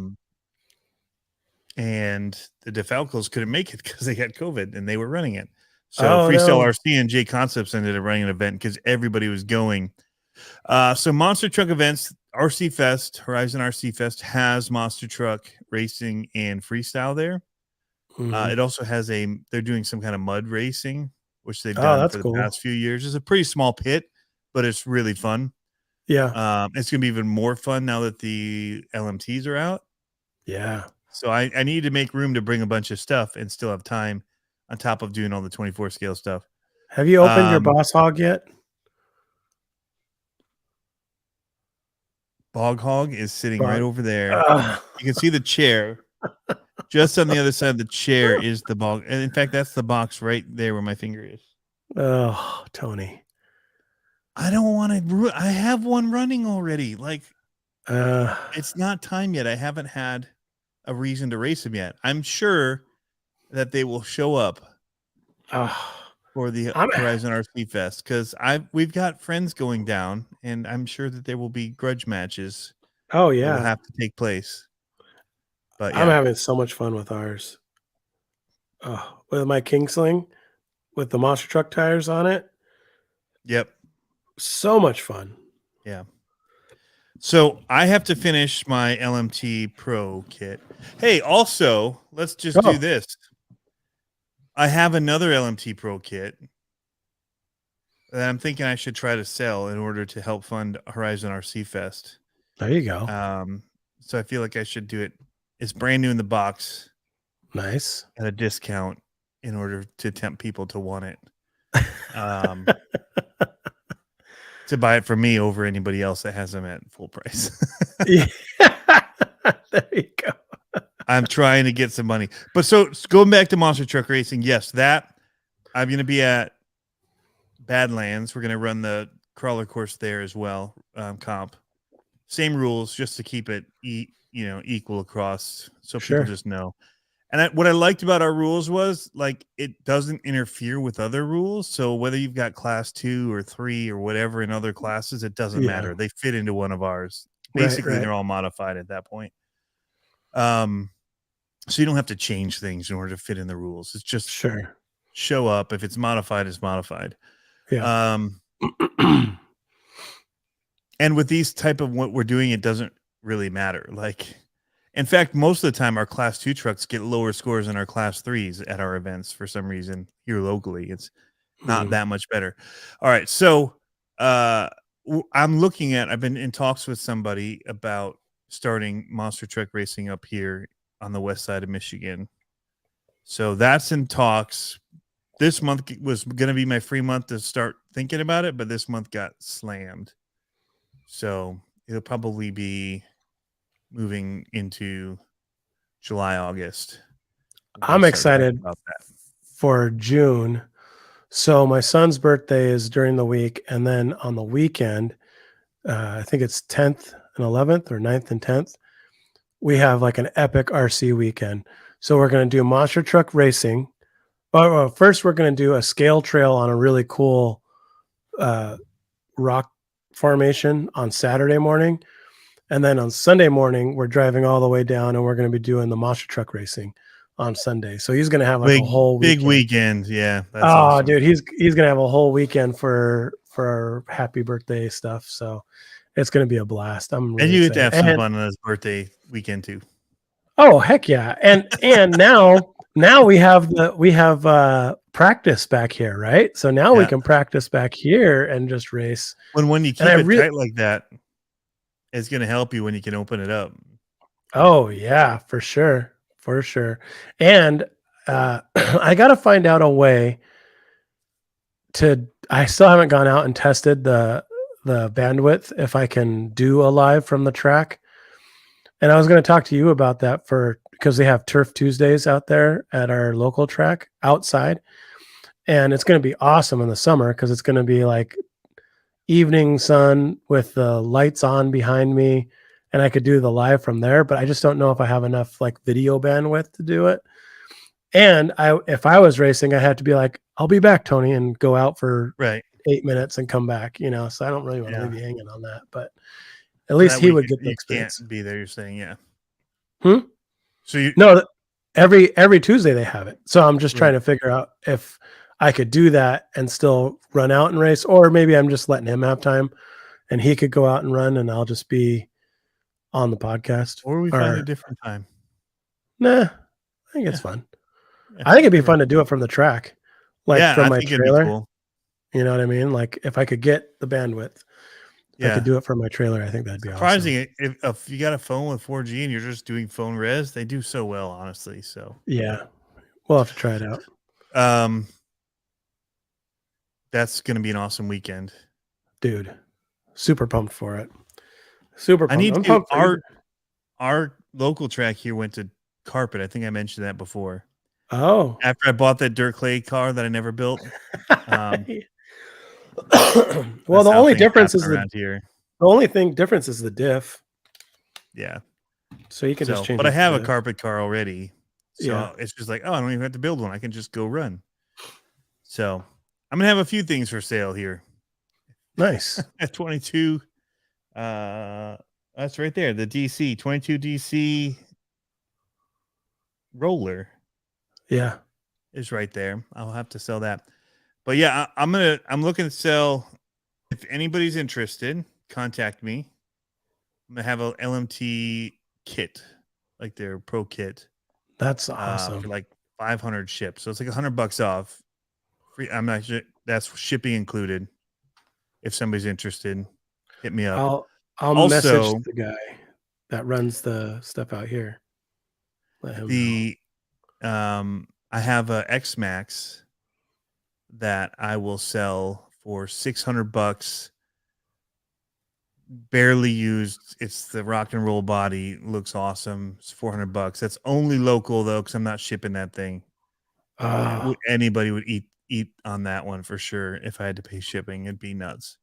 And the DeFalcos couldn't make it because they had COVID and they were running it. So Freestyle RC and J Concepts ended up running an event because everybody was going. So monster truck events, RC Fest, Horizon RC Fest has monster truck racing and freestyle there. Mm-hmm. It also has they're doing some kind of mud racing, which they've done for the past few years. It's a pretty small pit, but it's really fun. Yeah. It's going to be even more fun now that the LMTs are out. Yeah. So I need to make room to bring a bunch of stuff and still have time on top of doing all the 24 scale stuff. Have you opened your Boss Hog yet? Bog Hog is sitting right over there. You can see the chair. Just on the other side of the chair is the bog. And in fact, that's the box right there where my finger is. Oh, Tony. I don't want to. I have one running already. Like, it's not time yet. I haven't had a reason to race him yet. I'm sure that they will show up for the Horizon RC Fest because we've got friends going down, and I'm sure that there will be grudge matches. Oh yeah, that will have to take place. But yeah. I'm having so much fun with ours. With my Kingsling, with the monster truck tires on it. Yep. So much fun. Yeah. So I have to finish my LMT Pro kit. Hey, also, let's just do this. I have another LMT Pro kit that I'm thinking I should try to sell in order to help fund Horizon RC Fest. There you go. So I feel like I should do it. It's brand new in the box. Nice. At a discount. in order to tempt people to want it. To buy it from me over anybody else that has them at full price. Yeah. There you go. I'm trying to get some money. But so going back to monster truck racing, yes, that I'm going to be at Badlands. We're going to run the crawler course there as well. Comp, same rules, just to keep it equal across, so people Sure. just know. And what I liked about our rules was like it doesn't interfere with other rules. So whether you've got class 2 or 3 or whatever in other classes, it doesn't Yeah. matter. They fit into one of ours. Right, Basically, right. they're all modified at that point. So you don't have to change things in order to fit in the rules. It's just Sure. show up. If it's modified, it's modified. Yeah. And with these type of what we're doing, it doesn't really matter. Like, in fact, most of the time, our class 2 trucks get lower scores than our class 3s at our events for some reason here locally. It's not that much better. All right. So I've been in talks with somebody about starting monster truck racing up here on the west side of Michigan. So that's in talks. This month was going to be my free month to start thinking about it, but this month got slammed. So it'll probably be moving into July, August. I'm excited about that for June. So my son's birthday is during the week, and then on the weekend, I think it's 10th and 11th or 9th and 10th, we have like an epic RC weekend. So we're going to do monster truck racing. First, we're going to do a scale trail on a really cool rock formation on Saturday morning. And then on Sunday morning, we're driving all the way down and we're going to be doing the monster truck racing on Sunday. So he's going to have like a whole big weekend. Yeah. That's awesome. Dude, he's going to have a whole weekend for happy birthday stuff. So it's going to be a blast. I'm really and you excited. Get to have some fun on his birthday weekend too. Oh, heck yeah. And now we have practice back here, right? So now we can practice back here and just race. When you keep it tight like that, it's going to help you when you can open it up. Oh yeah, for sure. For sure. And I got to find out a way I still haven't gone out and tested the bandwidth if I can do a live from the track. And I was going to talk to you about that because they have Turf Tuesdays out there at our local track outside. And it's going to be awesome in the summer because it's going to be like evening sun with the lights on behind me. And I could do the live from there, but I just don't know if I have enough like video bandwidth to do it. And if I was racing, I had to be like, I'll be back, Tony, and go out for 8 minutes and come back, So I don't really want to leave you hanging on that, but at least he would get the experience. Can't be there. You're saying, yeah. So every Tuesday they have it. So I'm just trying to figure out if I could do that and still run out and race, or maybe I'm just letting him have time and he could go out and run and I'll just be on the podcast. Or we find a different time. Nah, I think it's fun. I think it'd be fun to do it from the track, like from my trailer. Cool. You know what I mean? Like if I could get the bandwidth, I could do it from my trailer. I think that'd be surprising. Awesome. If you got a phone with 4G and you're just doing phone res, they do so well, honestly. So yeah, we'll have to try it out. That's going to be an awesome weekend, dude. Super pumped for it. Super pumped. I need to. Our local track here went to carpet. I think I mentioned that before. Oh, after I bought that dirt clay car that I never built. Well, the only difference is the only difference is the diff. Yeah. So you can just change. But I have a carpet car already. So it's just like, I don't even have to build one. I can just go run. So I'm going to have a few things for sale here. Nice. At 22. That's right there. The DC 22 DC roller. Yeah. Is right there. I'll have to sell that. But yeah, I'm looking to sell. If anybody's interested, contact me. I'm gonna have a LMT kit, like their pro kit. That's awesome. For like 500 ships. So it's like $100 off. Free. I'm not sure that's shipping included. If somebody's interested, hit me up. I'll also message the guy that runs the stuff out here. Let him know. I have a X Max that I will sell for $600. Barely used. It's the rock and roll body. Looks awesome. It's $400. That's only local though, because I'm not shipping that thing. Oh, Anybody would eat on that one for sure. If I had to pay shipping, it'd be nuts.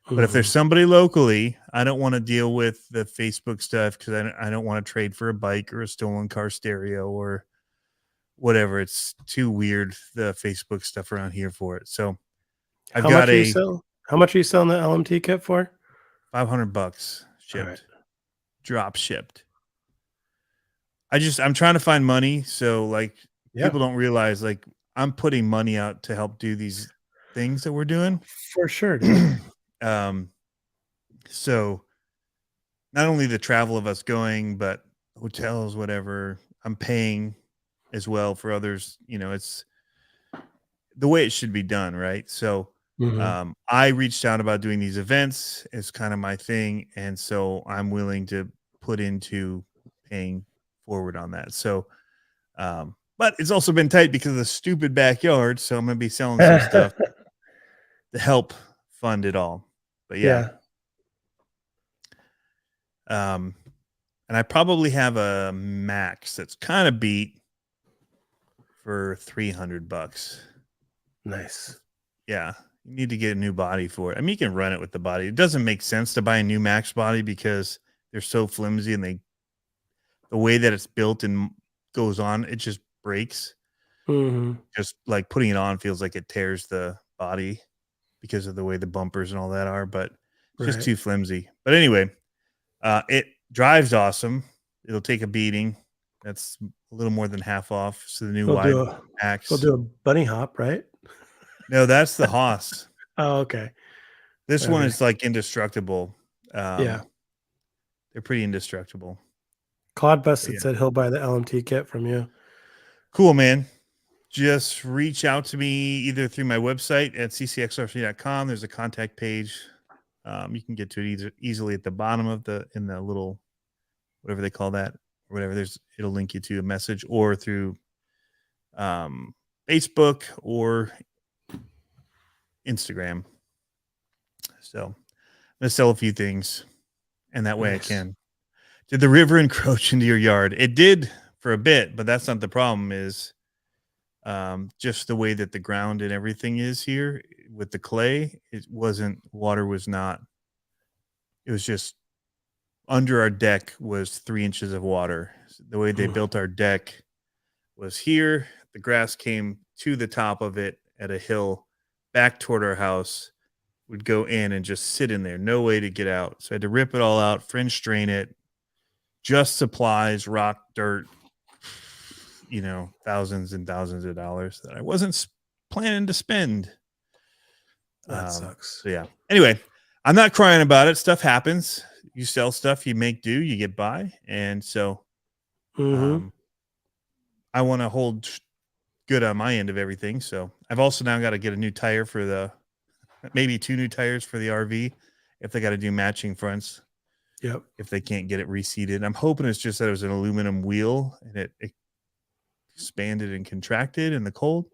But if there's mhm. somebody locally, I don't want to deal with the Facebook stuff because I don't want to trade for a bike or a stolen car stereo or whatever. It's too weird, the Facebook stuff around here for it. So I've How got much are you a selling? How much are you selling the LMT kit for? $500 All right. shipped, drop shipped. I'm trying to find money. So like Yeah, people don't realize like I'm putting money out to help do these things that we're doing. for sure, dude. um, so not only the travel of us going, but hotels, whatever, I'm paying as well for others. You know, it's the way it should be done, right? So Mhm. I reached out about doing these events. It's kind of my thing. And so I'm willing to put into paying forward on that. So, but it's also been tight because of the stupid backyard. So I'm going to be selling some stuff to help fund it all. But yeah. Yeah, Um, and I probably have a Max that's kind of beat for $300. nice. Yeah, you need to get a new body for it. I mean, you can run it with the body. It doesn't make sense to buy a new Max body because they're so flimsy and the way that it's built and goes on, it just breaks. Mhm. Just like putting it on feels like it tears the body because of the way the bumpers and all that are, but it's just Right. too flimsy. But anyway, it drives awesome. It'll take a beating. That's a little more than half off. So the new We'll do wide a we'll axe. do a bunny hop, right? No, that's the Haas. Oh, okay. This one Okay. is like indestructible. Yeah. They're pretty indestructible. Claude But Busted yeah. said he'll buy the LMT kit from you. Cool, man. Just reach out to me either through my website at ccxrc.com. There's a contact page. You can get to it easily at the bottom of in the little, whatever they call that, or whatever. It'll link you to a message or through Facebook or Instagram. So I'm going to sell a few things, and that way I Nice. can. Did the river encroach into your yard? It did for a bit, but that's not the problem. Is just the way that the ground and everything is here with the clay. Water was not. It was just under our deck was 3 inches of water. The way they Mm. built our deck was here. The grass came to the top of it at a hill back toward our house, would go in and just sit in there. No way to get out. So I had to rip it all out, French drain it, just supplies, rock, dirt, thousands and thousands of dollars that I wasn't planning to spend. That sucks. So yeah. Anyway, I'm not crying about it. Stuff happens. You sell stuff, you make do, you get by. And so Mhm. I want to hold good on my end of everything. So I've also now got to get a new tire for maybe 2 new tires for the RV if they got to do matching fronts. Yep. If they can't get it reseated. I'm hoping it's just that it was an aluminum wheel and it expanded and contracted in the cold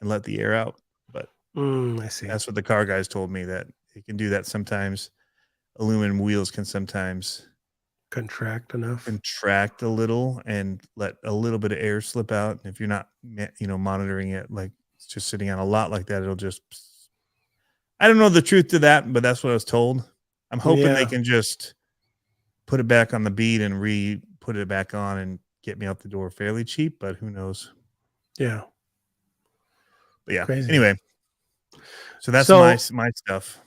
and let the air out. But I see. that's what the car guys told me, that it can do that sometimes. Aluminum wheels can sometimes Contract enough. contract a little and let a little bit of air slip out. And if you're not, monitoring it, like it's just sitting on a lot like that, it'll just, I don't know the truth to that, but that's what I was told. I'm hoping they Yeah. can just put it back on the bead and put it back on and get me out the door fairly cheap, but who knows? Yeah. But yeah, Crazy. anyway, so that's So my stuff.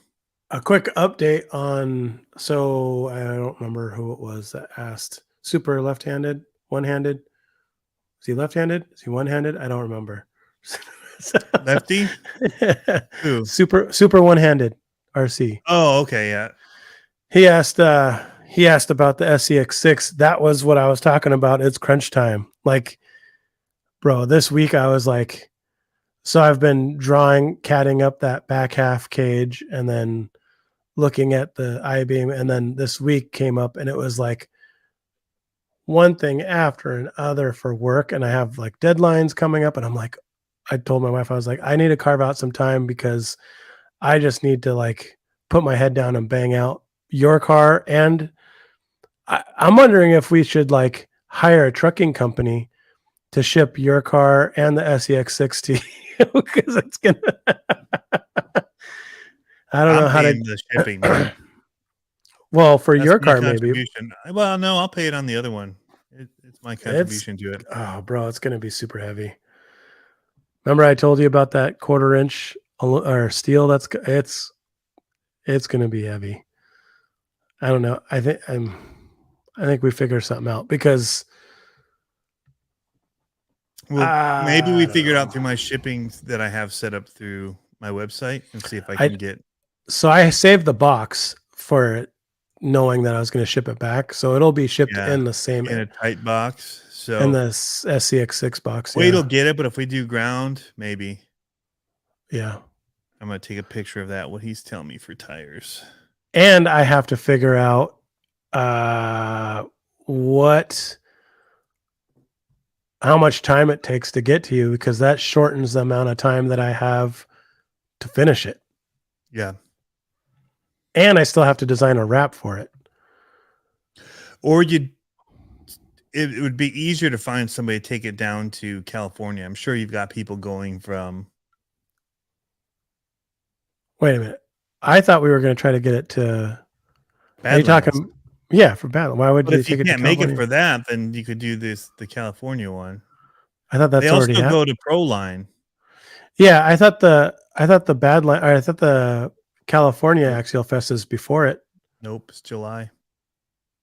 a quick update on, so I don't remember who it was that asked. Super left-handed, one-handed. Is he left-handed? Is he one-handed? I don't remember. Lefty? Who? Super one-handed RC. Oh, okay, yeah. He asked about the SCX6. That was what I was talking about. It's crunch time. Like, bro, this week I was like, so I've been catting up that back half cage and then looking at the I-beam, and then this week came up and it was like one thing after another for work, and I have like deadlines coming up, and I'm like, I told my wife, I was like, I need to carve out some time because I just need to like put my head down and bang out your car. And I'm wondering if we should like hire a trucking company to ship your car and the SEX60 because it's gonna. I don't know I'm how to. paying the shipping, man. Well, for That's your my car, maybe contribution. Well, no, I'll pay it on the other one. It's my it's. contribution to it. Oh, bro, it's gonna be super heavy. Remember, I told you about that 1/4 inch or steel? It's gonna be heavy. I don't know. I think we figure something out because Well, maybe I we don't figure it out know. through my shipping that I have set up through my website and see if I I can get. so I saved the box for it, knowing that I was going to ship it back, so it'll be shipped Yeah, in the same in a tight box. in So the SCX6 box. Wade will Yeah, get it, but if we do ground, maybe yeah. I'm gonna take a picture of that. What he's telling me for tires. And I have to figure out uh, what how much time it takes to get to you because that shortens the amount of time that I have to finish it. Yeah, And I still have to design a wrap for it. or it would be easier to find somebody to take it down to California. I'm sure you've got people going from. Wait a minute. I thought we were going to try to get it to. Are you Badlands. talking? Yeah, for Badlands. Why would But you if you take it to can't make it California? for that, then you could do the California one. I thought They that's already also happened. go to Proline. Yeah, I thought the Badlands. Or I thought the California Axial Fest is before it. Nope, it's July.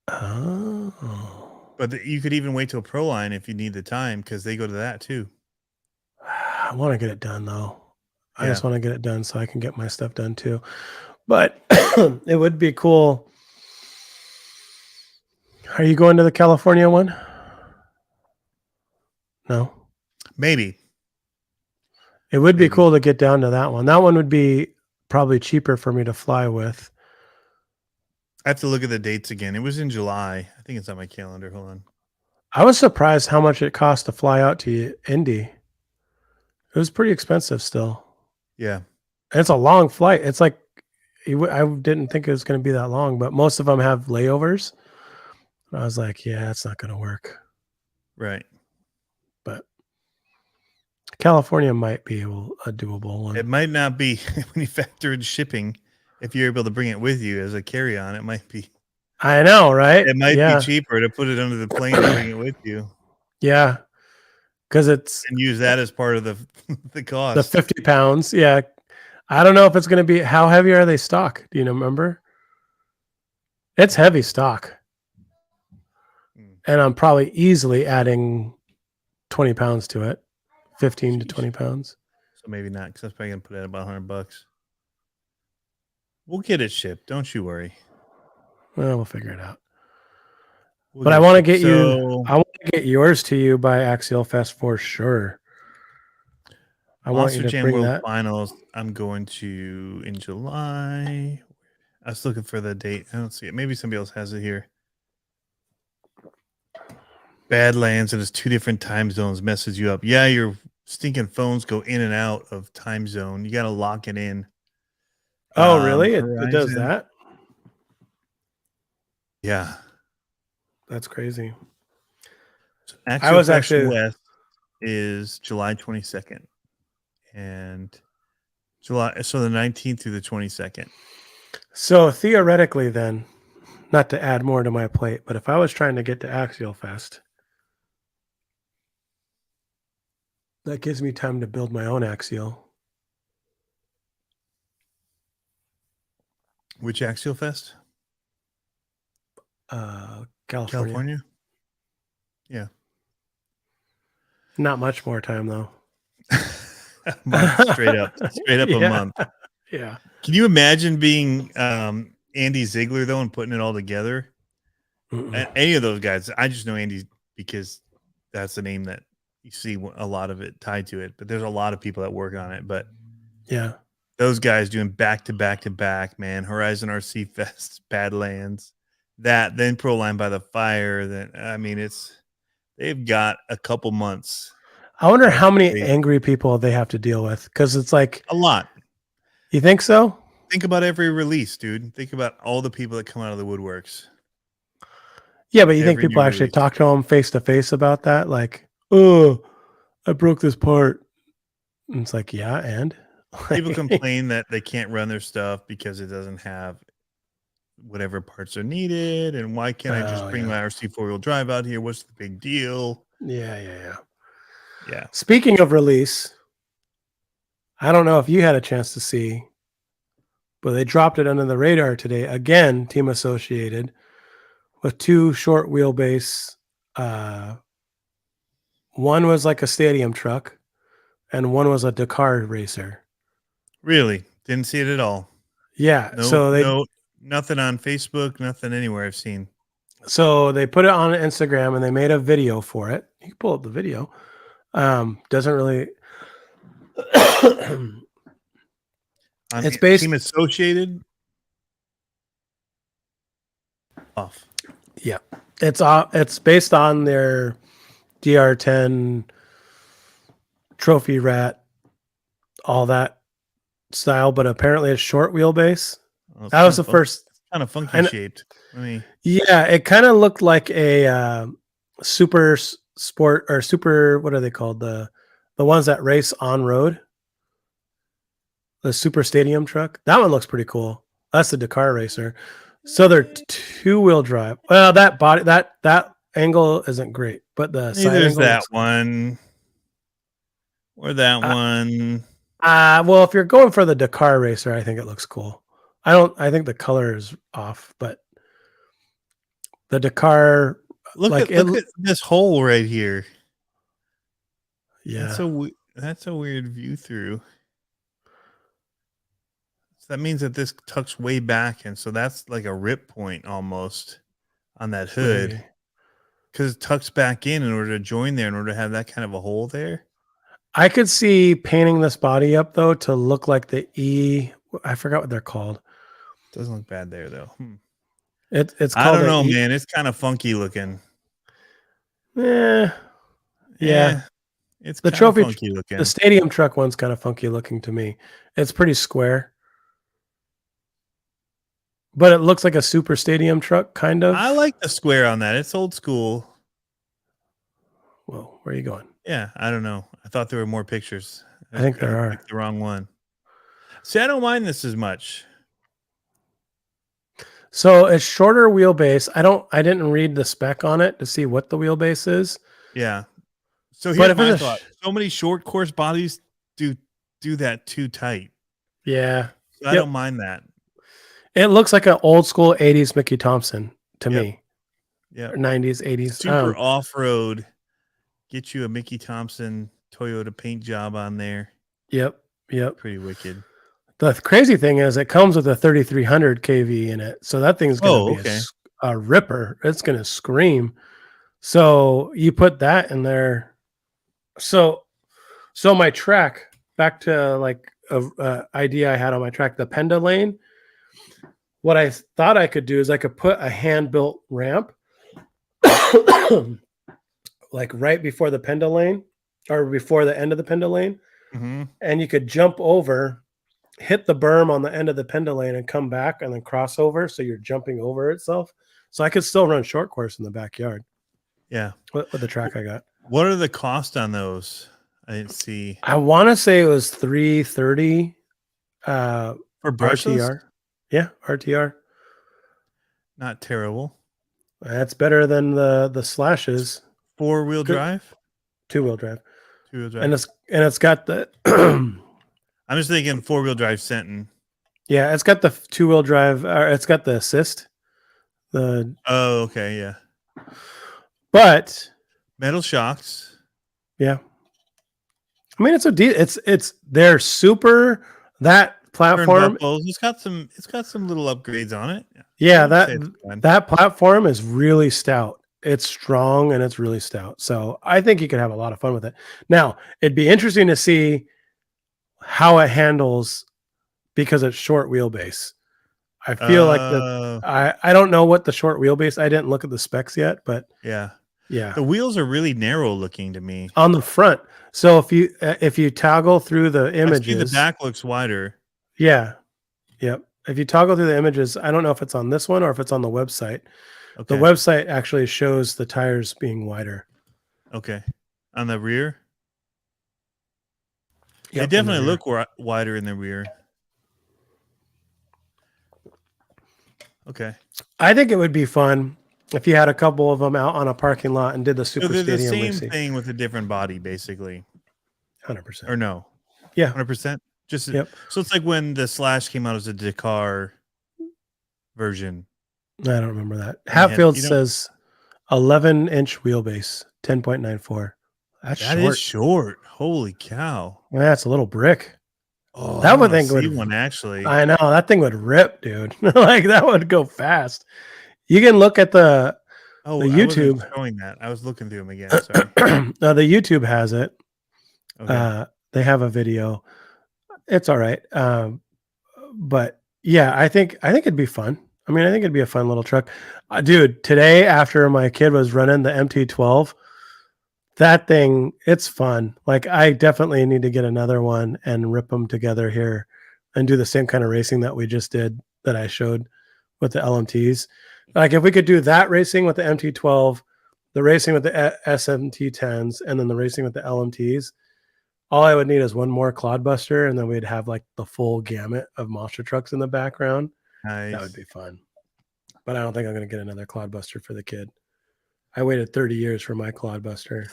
Oh. But you could even wait till Proline if you need the time because they go to that too. I want to get it done though. I Yeah. just want to get it done so I can get my stuff done too. But it would be cool. Are you going to the California one? No. Maybe. It would be Maybe. cool to get down to that one. That one would be probably cheaper for me to fly with. I have to look at the dates again. It was in July. I think it's on my calendar. Hold on. I was surprised how much it cost to fly out to Indy. It was pretty expensive still. Yeah. And it's a long flight. It's like I didn't think it was going to be that long, but most of them have layovers. And I was like, yeah, it's not going to work. Right. But California might be a doable one. It might not be when you factor in shipping. If you're able to bring it with you as a carry-on, it might be. I know, right? It might Yeah. be cheaper to put it under the plane and bring it with you. Yeah. Because it's And use that as part of the cost. the 50 pounds. Yeah. I don't know if it's going to be, how heavy are they stock? Do you remember? It's heavy stock. And I'm probably easily adding 20 pounds to it, 15 to 20 pounds. So maybe not, because that's probably going to put it at about $100. We'll get it shipped. Don't you worry. Well, we'll figure it out. We'll But I want to get you, I want to get yours to you by Axial Fest for sure. I want Monster you to Jam bring World that. Finals. I'm going to in July. I was looking for the date. I don't see it. Maybe somebody else has it here. Badlands, and it's 2 different time zones. Messes you up. Yeah, your stinking phones go in and out of time zone. You got to lock it in. Oh, really? It does that? Yeah. That's crazy. So I was Fest actually West is July 22nd. And July, so the 19th through the 22nd. So theoretically then, not to add more to my plate, but if I was trying to get to Axial Fest, that gives me time to build my own Axial. Which Axial Fest? California. Yeah. Not much more time though. A month, straight up Yeah. a month. Yeah. Can you imagine being Andy Ziegler though and putting it all together? Any of those guys? I just know Andy because that's the name that you see a lot of it tied to it. But there's a lot of people that work on it. But Yeah. those guys doing back to back to back, man. Horizon RC Fest, Badlands, that, then Proline by the Fire. Then I mean, they've got a couple months. I wonder of how many crazy- angry people they have to deal with, because it's like, a lot. you think so? Think about every release, dude. Think about all the people that come out of the woodworks. Yeah, but you think Every people new actually release. talk to them face to face about that? Like, oh, I broke this part. And it's like, yeah, and People complain that they can't run their stuff because it doesn't have whatever parts are needed, and why can't I just Oh, bring yeah. my RC 4-wheel drive out here? What's the big deal? Yeah. Yeah. Speaking of release, I don't know if you had a chance to see, but they dropped it under the radar today. Again, Team Associated with 2 short wheelbase. One was like a stadium truck, and one was a Dakar racer. Really? Didn't see it at all. Yeah. No, nothing on Facebook, nothing anywhere I've seen. So they put it on Instagram and they made a video for it. You can pull up the video. Doesn't really. It's based. Team Associated. Off. Yeah, it's based on their DR10 Trophy Rat, all that style, but apparently it's short wheelbase. Well, That was the first. kind of funky shaped. Yeah, it kind of looked like a super sport or super. What are they called? The ones that race on road. The super stadium truck. That one looks pretty cool. That's the Dakar racer. So they're 2-wheel drive. Well, that body that angle isn't great, but the side there's angle that looks, one or that one. well, if you're going for the Dakar racer, I think it looks cool. I think the color is off, but the Dakar Look like at this hole right here. Yeah. That's a weird view through. So that means that this tucks way back, and so that's like a rip point almost on that hood, because it tucks back in order to join there, in order to have that kind of a hole there. I could see painting this body up though to look like the I forgot what they're called. Doesn't look bad there though. It's called I don't know, man. It's kind of funky looking. Yeah. It's the kinda trophy funky looking. The stadium truck one's kind of funky looking to me. It's pretty square. But it looks like a super stadium truck, kind of. I like the square on that. It's old school. Whoa, where are you going? Yeah, I don't know. I thought there were more pictures. I think there are. Picked the wrong one. See, I don't mind this as much. So it's shorter wheelbase. I didn't read the spec on it to see what the wheelbase is. Yeah. So here's my thought. So many short course bodies do that too tight. Yeah. So I don't mind that. It looks like an old school 80s Mickey Thompson to me. Yeah. 90s, 80s. Super off-road. Get you a Mickey Thompson Toyota paint job on there. Yep. Pretty wicked. The crazy thing is it comes with a 3300 kV in it. So that thing's going to be a ripper. It's going to scream. So you put that in there. So my track, back to like a idea I had on my track, the Penda lane. What I thought I could do is I could put a hand-built ramp like right before the Penda lane or before the end of the Penda lane. Mm-hmm. And you could jump over, hit the berm on the end of the Penda lane and come back and then cross over. So you're jumping over itself. So I could still run short course in the backyard. Yeah. With the track I got. What are the costs on those? I didn't see. I want to say it was $330 for brushless. RTR. Yeah, RTR. Not terrible. That's better than the slashes. 4-wheel drive? 2-wheel drive. 2-wheel drive. And it's got the I'm just thinking 4-wheel drive Senton. Yeah, it's got the 2-wheel drive, it's got the assist. Oh, okay, yeah. But metal shocks. Yeah. I mean, they're super that platform. It's got some little upgrades on it. Yeah, that platform is really stout. It's strong and it's really stout. So I think you could have a lot of fun with it. Now, it'd be interesting to see how it handles because it's short wheelbase. I feel like Uh, I don't know what the short wheelbase. I didn't look at the specs yet, but yeah. yeah, The wheels are really narrow looking to me. on the front. So if you toggle through the I see the images, back looks wider. yeah, yep. If you toggle through the images, I don't know if it's on this one or if it's on the website. The Okay. website actually shows the tires being wider. Okay. On the rear? They Yep, in the definitely rear. look wider in the rear. Okay. I think it would be fun if you had a couple of them out on a parking lot and did the So super they're the stadium same racing. thing with a different body, basically. 100%. Or no? Yeah. 100%? Just Yep. So it's like when the Slash came out as a Dakar version. I don't remember that. And they had- Hatfield you don't- says 11-inch wheelbase, 10.94. That's That short. is short. Holy cow. Yeah, that's a little brick. Oh, That I would wanna think see would. one actually. I know that thing would rip, dude. Like that would go fast. You can look at the Oh, the I wasn't YouTube. showing that. I was looking through them again. Sorry. The YouTube has it. Okay. They have a video. It's all right. But yeah, I think it'd be fun. I mean, I think it'd be a fun little truck. Dude, today after my kid was running the MT12, that thing, it's fun. Like I definitely need to get another one and rip them together here and do the same kind of racing that we just did that I showed with the LMTs. Like if we could do that racing with the MT12, the racing with the SMT10s, and then the racing with the LMTs, all I would need is one more clodbuster, and then we'd have like the full gamut of monster trucks in the background. Nice. That would be fun. But I don't think I'm going to get another clodbuster for the kid. I waited 30 years for my clodbuster.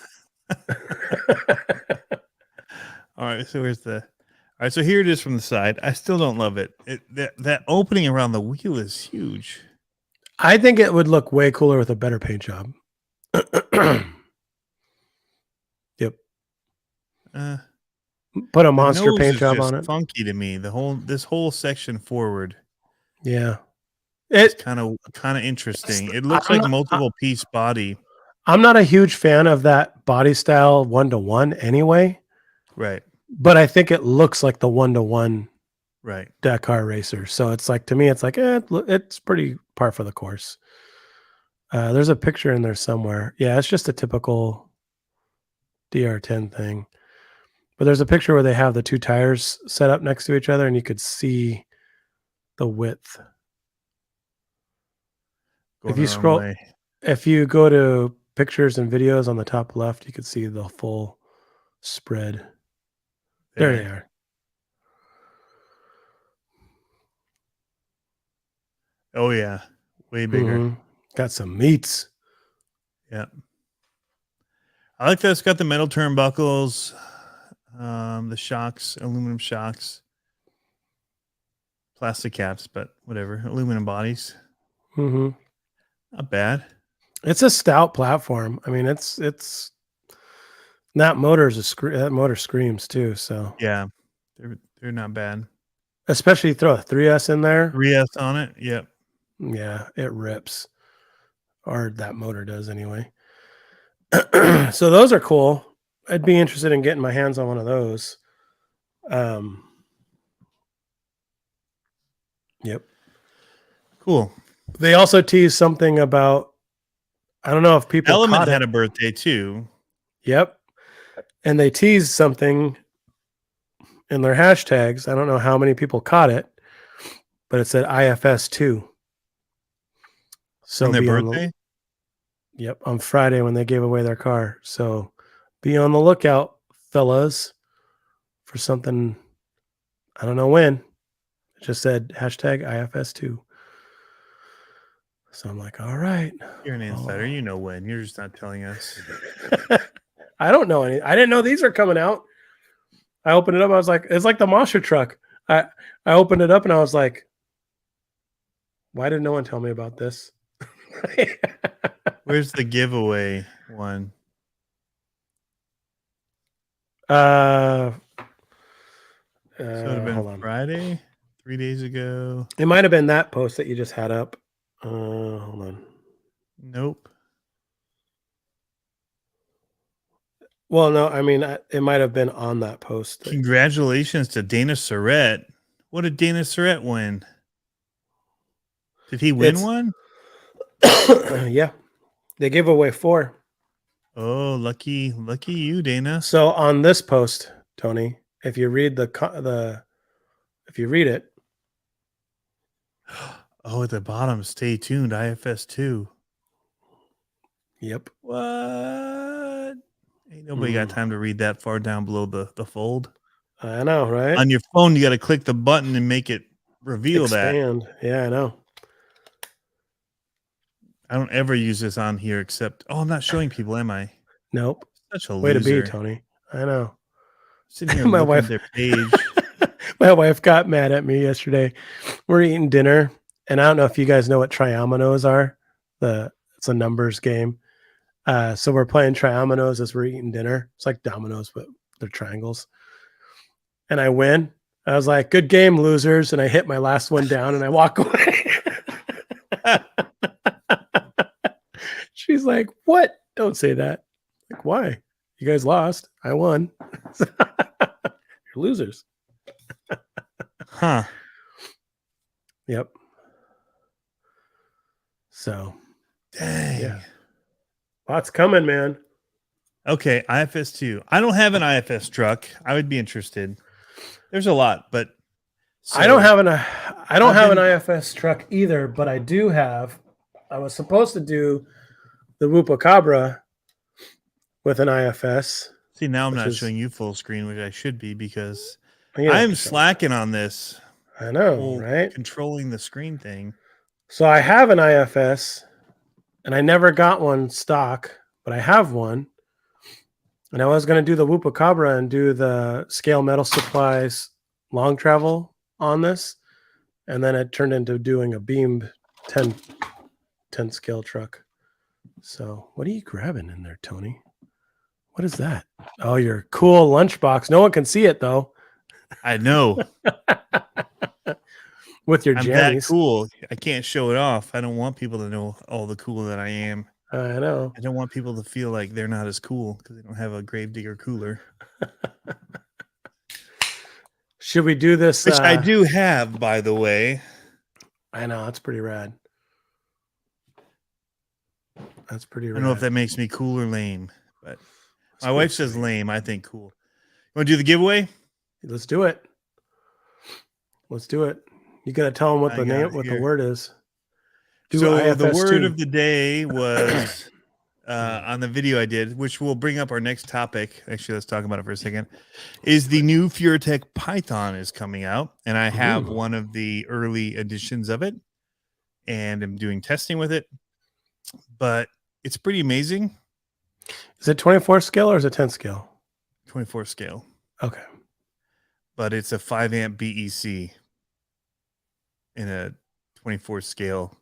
All right, so where's the? All right, so here it is from the side. I still don't love it. That opening around the wheel is huge. I think it would look way cooler with a better paint job. Yep. Put a monster paint job on it. Funky to me. This whole section forward. Yeah. It's kind of interesting. It looks like multiple piece body. I'm not a huge fan of that body style 1-to-1 anyway. Right. But I think it looks like the 1-to-1 right Dakar racer. So it's like, to me, it's like, it's pretty par for the course. There's a picture in there somewhere. Yeah, it's just a typical DR10 thing. But there's a picture where they have the two tires set up next to each other and you could see the width. If you scroll, if you go to pictures and videos on the top left, you can see the full spread. There they are. Oh yeah, way bigger. Mm-hmm. Got some meats. Yeah, I like that it's got the metal turnbuckles, the shocks, aluminum shocks, plastic caps, but whatever, aluminum bodies. Mm-hmm. Not bad. It's a stout platform. I mean, it's that motor's that motor screams too. So yeah, they're not bad. Especially throw a 3S in there. 3S on it. Yep. Yeah, it rips. Or that motor does anyway. So those are cool. I'd be interested in getting my hands on one of those. Yep. Cool. They also teased something about, I don't know if people Element had a birthday too. Yep. And they teased something in their hashtags. I don't know how many people caught it, but it said IFS2. So on their birthday? Yep, on Friday when they gave away their car. So be on the lookout, fellas, for something. I don't know when. It just said hashtag IFS2. So I'm like, all right. You're an insider. You know when. You're just not telling us. I don't know any. I didn't know these are coming out. I opened it up. I was like, it's like the monster truck. I opened it up and I was like, why did no one tell me about this? Where's the giveaway one? So it would have been Friday, 3 days ago. It might have been that post that you just had up. Hold on. Nope. Well, no, I mean, it might have been on that post. Congratulations to Dana Surratt. What did Dana Surratt win? Did he win It's- one? Yeah, they gave away 4. Oh, lucky you, Dana. So on this post, Tony, if you read if you read it, Oh, at the bottom, stay tuned. IFS 2. yep. What? Ain't nobody got time to read that far down below the fold. I know, right? On your phone, you got to click the button and make it reveal Expand. Yeah, I know. that. I don't ever use this on here except, I'm not showing people, am I? Nope. Such a Way loser. to be, Tony. I know. Sitting here My looking wife- at their page. My wife got mad at me yesterday. We're eating dinner, and I don't know if you guys know what triominoes are. It's a numbers game. So we're playing triominoes as we're eating dinner. It's like dominoes, but they're triangles. And I win. I was like, "Good game, losers!" And I hit my last one down, and I walk away. She's like, "What? Don't say that." Like, why? You guys lost. I won. You're losers. Huh. Yep. So, Dang. yeah. Lots coming, man. Okay, IFS 2. I don't have an IFS truck. I would be interested. There's a lot, but I don't have an I've been- IFS truck either, but I do have. I was supposed to do the Whoopacabra with an IFS. See, now I'm which not is- showing you full screen, which I should be because Yeah, I'm slacking on this I know, whole right? controlling the screen thing. So I have an IFS, and I never got one stock, but I have one. And I was going to do the Whoopacabra and do the Scale Metal Supplies long travel on this. And then it turned into doing a beamed 10 scale truck. So what are you grabbing in there, Tony? What is that? Oh, your cool lunchbox. No one can see it, though. I know. With your I'm that jammies. cool. I can't show it off. I don't want people to know all the cool that I am. I know. I don't want people to feel like they're not as cool because they don't have a Gravedigger cooler. Should we do this? Which I do have, by the way. I know. That's pretty rad. That's pretty I rad. don't know if that makes me cool or lame, but That's my pretty wife says sweet. lame. I think cool. You want to do the giveaway? Let's do it. Let's do it. You got to tell them what I the got name, it what here. the word is. So the IFS word 2. of the day was on the video I did, which will bring up our next topic. Actually, let's talk about it for a second. Is the new Furatech Python is coming out, and I have Ooh. one of the early editions of it, and I'm doing testing with it. But it's pretty amazing. Is it 24 scale or is it 10 scale? 24 scale, Okay. but it's a 5 amp BEC in a 24 scale.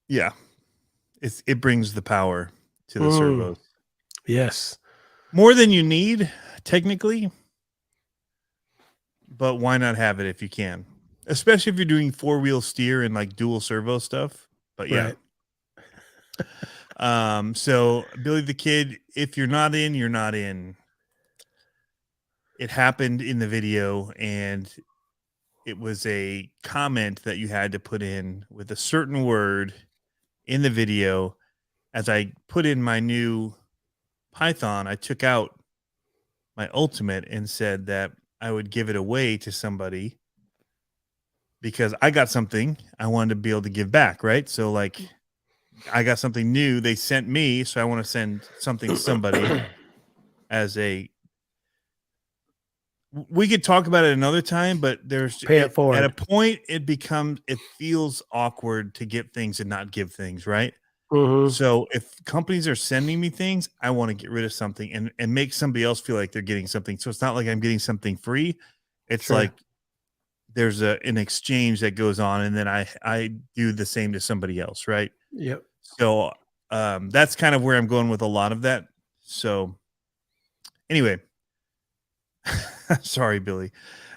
Yeah, it brings the power to the servos. Yes. More than you need, technically. But why not have it if you can? Especially if you're doing 4-wheel steer and like dual servo stuff. But yeah. Right. So Billy the Kid, if you're not in, you're not in. It happened in the video, and it was a comment that you had to put in with a certain word in the video. As I put in my new Python, I took out my ultimate and said that I would give it away to somebody because I got something I wanted to be able to give back, right? So like I got something new they sent me, so I want to send something to somebody as a we could talk about it another time, but there's Pay it forward. at a point it feels awkward to get things and not give things, right? Mhm. So if companies are sending me things, I want to get rid of something and make somebody else feel like they're getting something. So it's not like I'm getting something free. It's Sure. like there's an exchange that goes on, and then I do the same to somebody else, right? Yep. So that's kind of where I'm going with a lot of that. So anyway, sorry, Billy.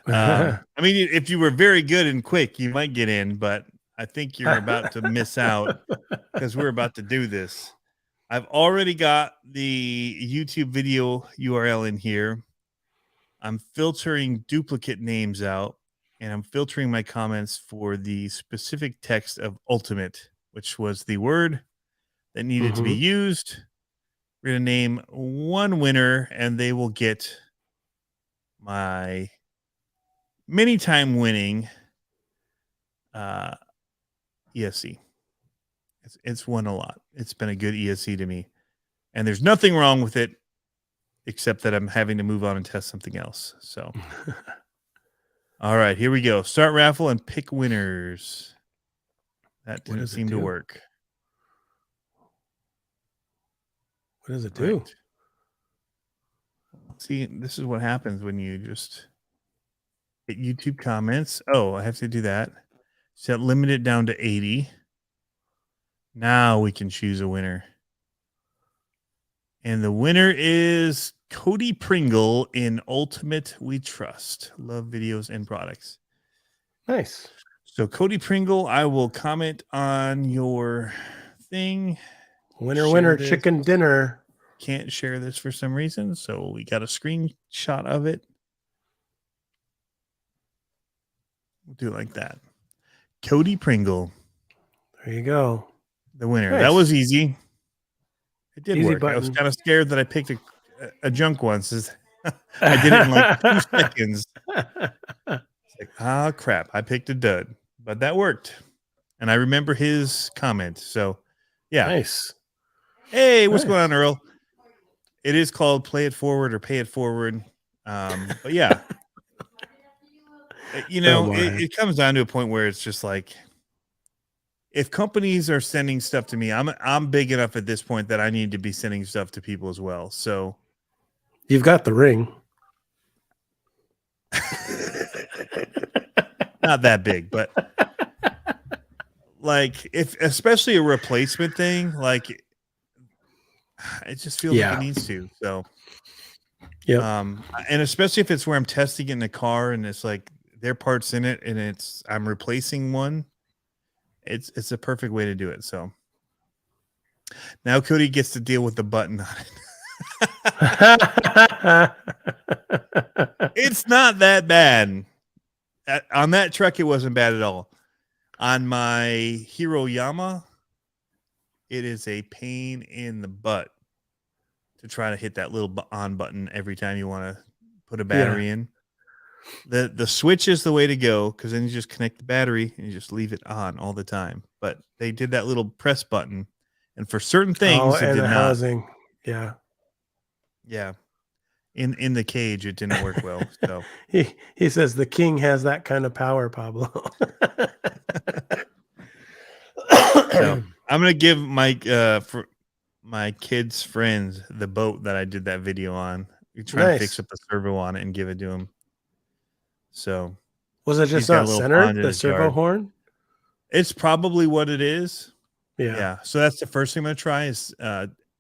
I mean, if you were very good and quick, you might get in, but I think you're about to miss out because we're about to do this. I've already got the YouTube video URL in here. I'm filtering duplicate names out. and I'm filtering my comments for the specific text of ultimate, which was the word that needed to be used. We're going to name one winner, and they will get my many time winning ESC. It's won a lot. It's been a good ESC to me. And there's nothing wrong with it except that I'm having to move on and test something else. So, all right, here we go. Start raffle and pick winners. That didn't seem to work. What does it do? Right. See, this is what happens when you just hit YouTube comments. Oh, I have to do that. Set limit it down to 80. Now we can choose a winner. And the winner is Cody Pringle in Ultimate We Trust. Love videos and products. Nice. So Cody Pringle, I will comment on your thing. Winner, chicken dinner. Can't share this for some reason, so we got a screenshot of it. We'll do it like that. Cody Pringle. There you go. The winner. Nice. That was easy. It did Easy work. button. I was kind of scared that I picked a junk one. I did it in like 2 seconds. It's like, oh, crap. I picked a dud. But that worked. And I remember his comment. So, yeah. Nice. Hey, what's going on, Earl? It is called Play It Forward or Pay It Forward. But, yeah. It comes down to a point where it's just like, if companies are sending stuff to me, I'm big enough at this point that I need to be sending stuff to people as well. So you've got the ring. Not that big, but like especially a replacement thing, like it just feels like it needs to. So yeah. And especially if it's where I'm testing it in a car and it's like their parts in it and I'm replacing one. It's a perfect way to do it. So now Cody gets to deal with the button on it. It's not that bad. On that truck, it wasn't bad at all. On my Hiroyama, it is a pain in the butt to try to hit that little on button every time you want to put a battery in. The switch is the way to go because then you just connect the battery and you just leave it on all the time. But they did that little press button, and for certain things, it did not. Housing. Yeah. Yeah. In the cage, it didn't work well. So he says the king has that kind of power, Pablo. So I'm gonna give for my kids' friends the boat that I did that video on. We try to fix up the servo on it and give it to him. So was it just not centered, the servo horn? It's probably what it is. Yeah. So that's the first thing I'm gonna try is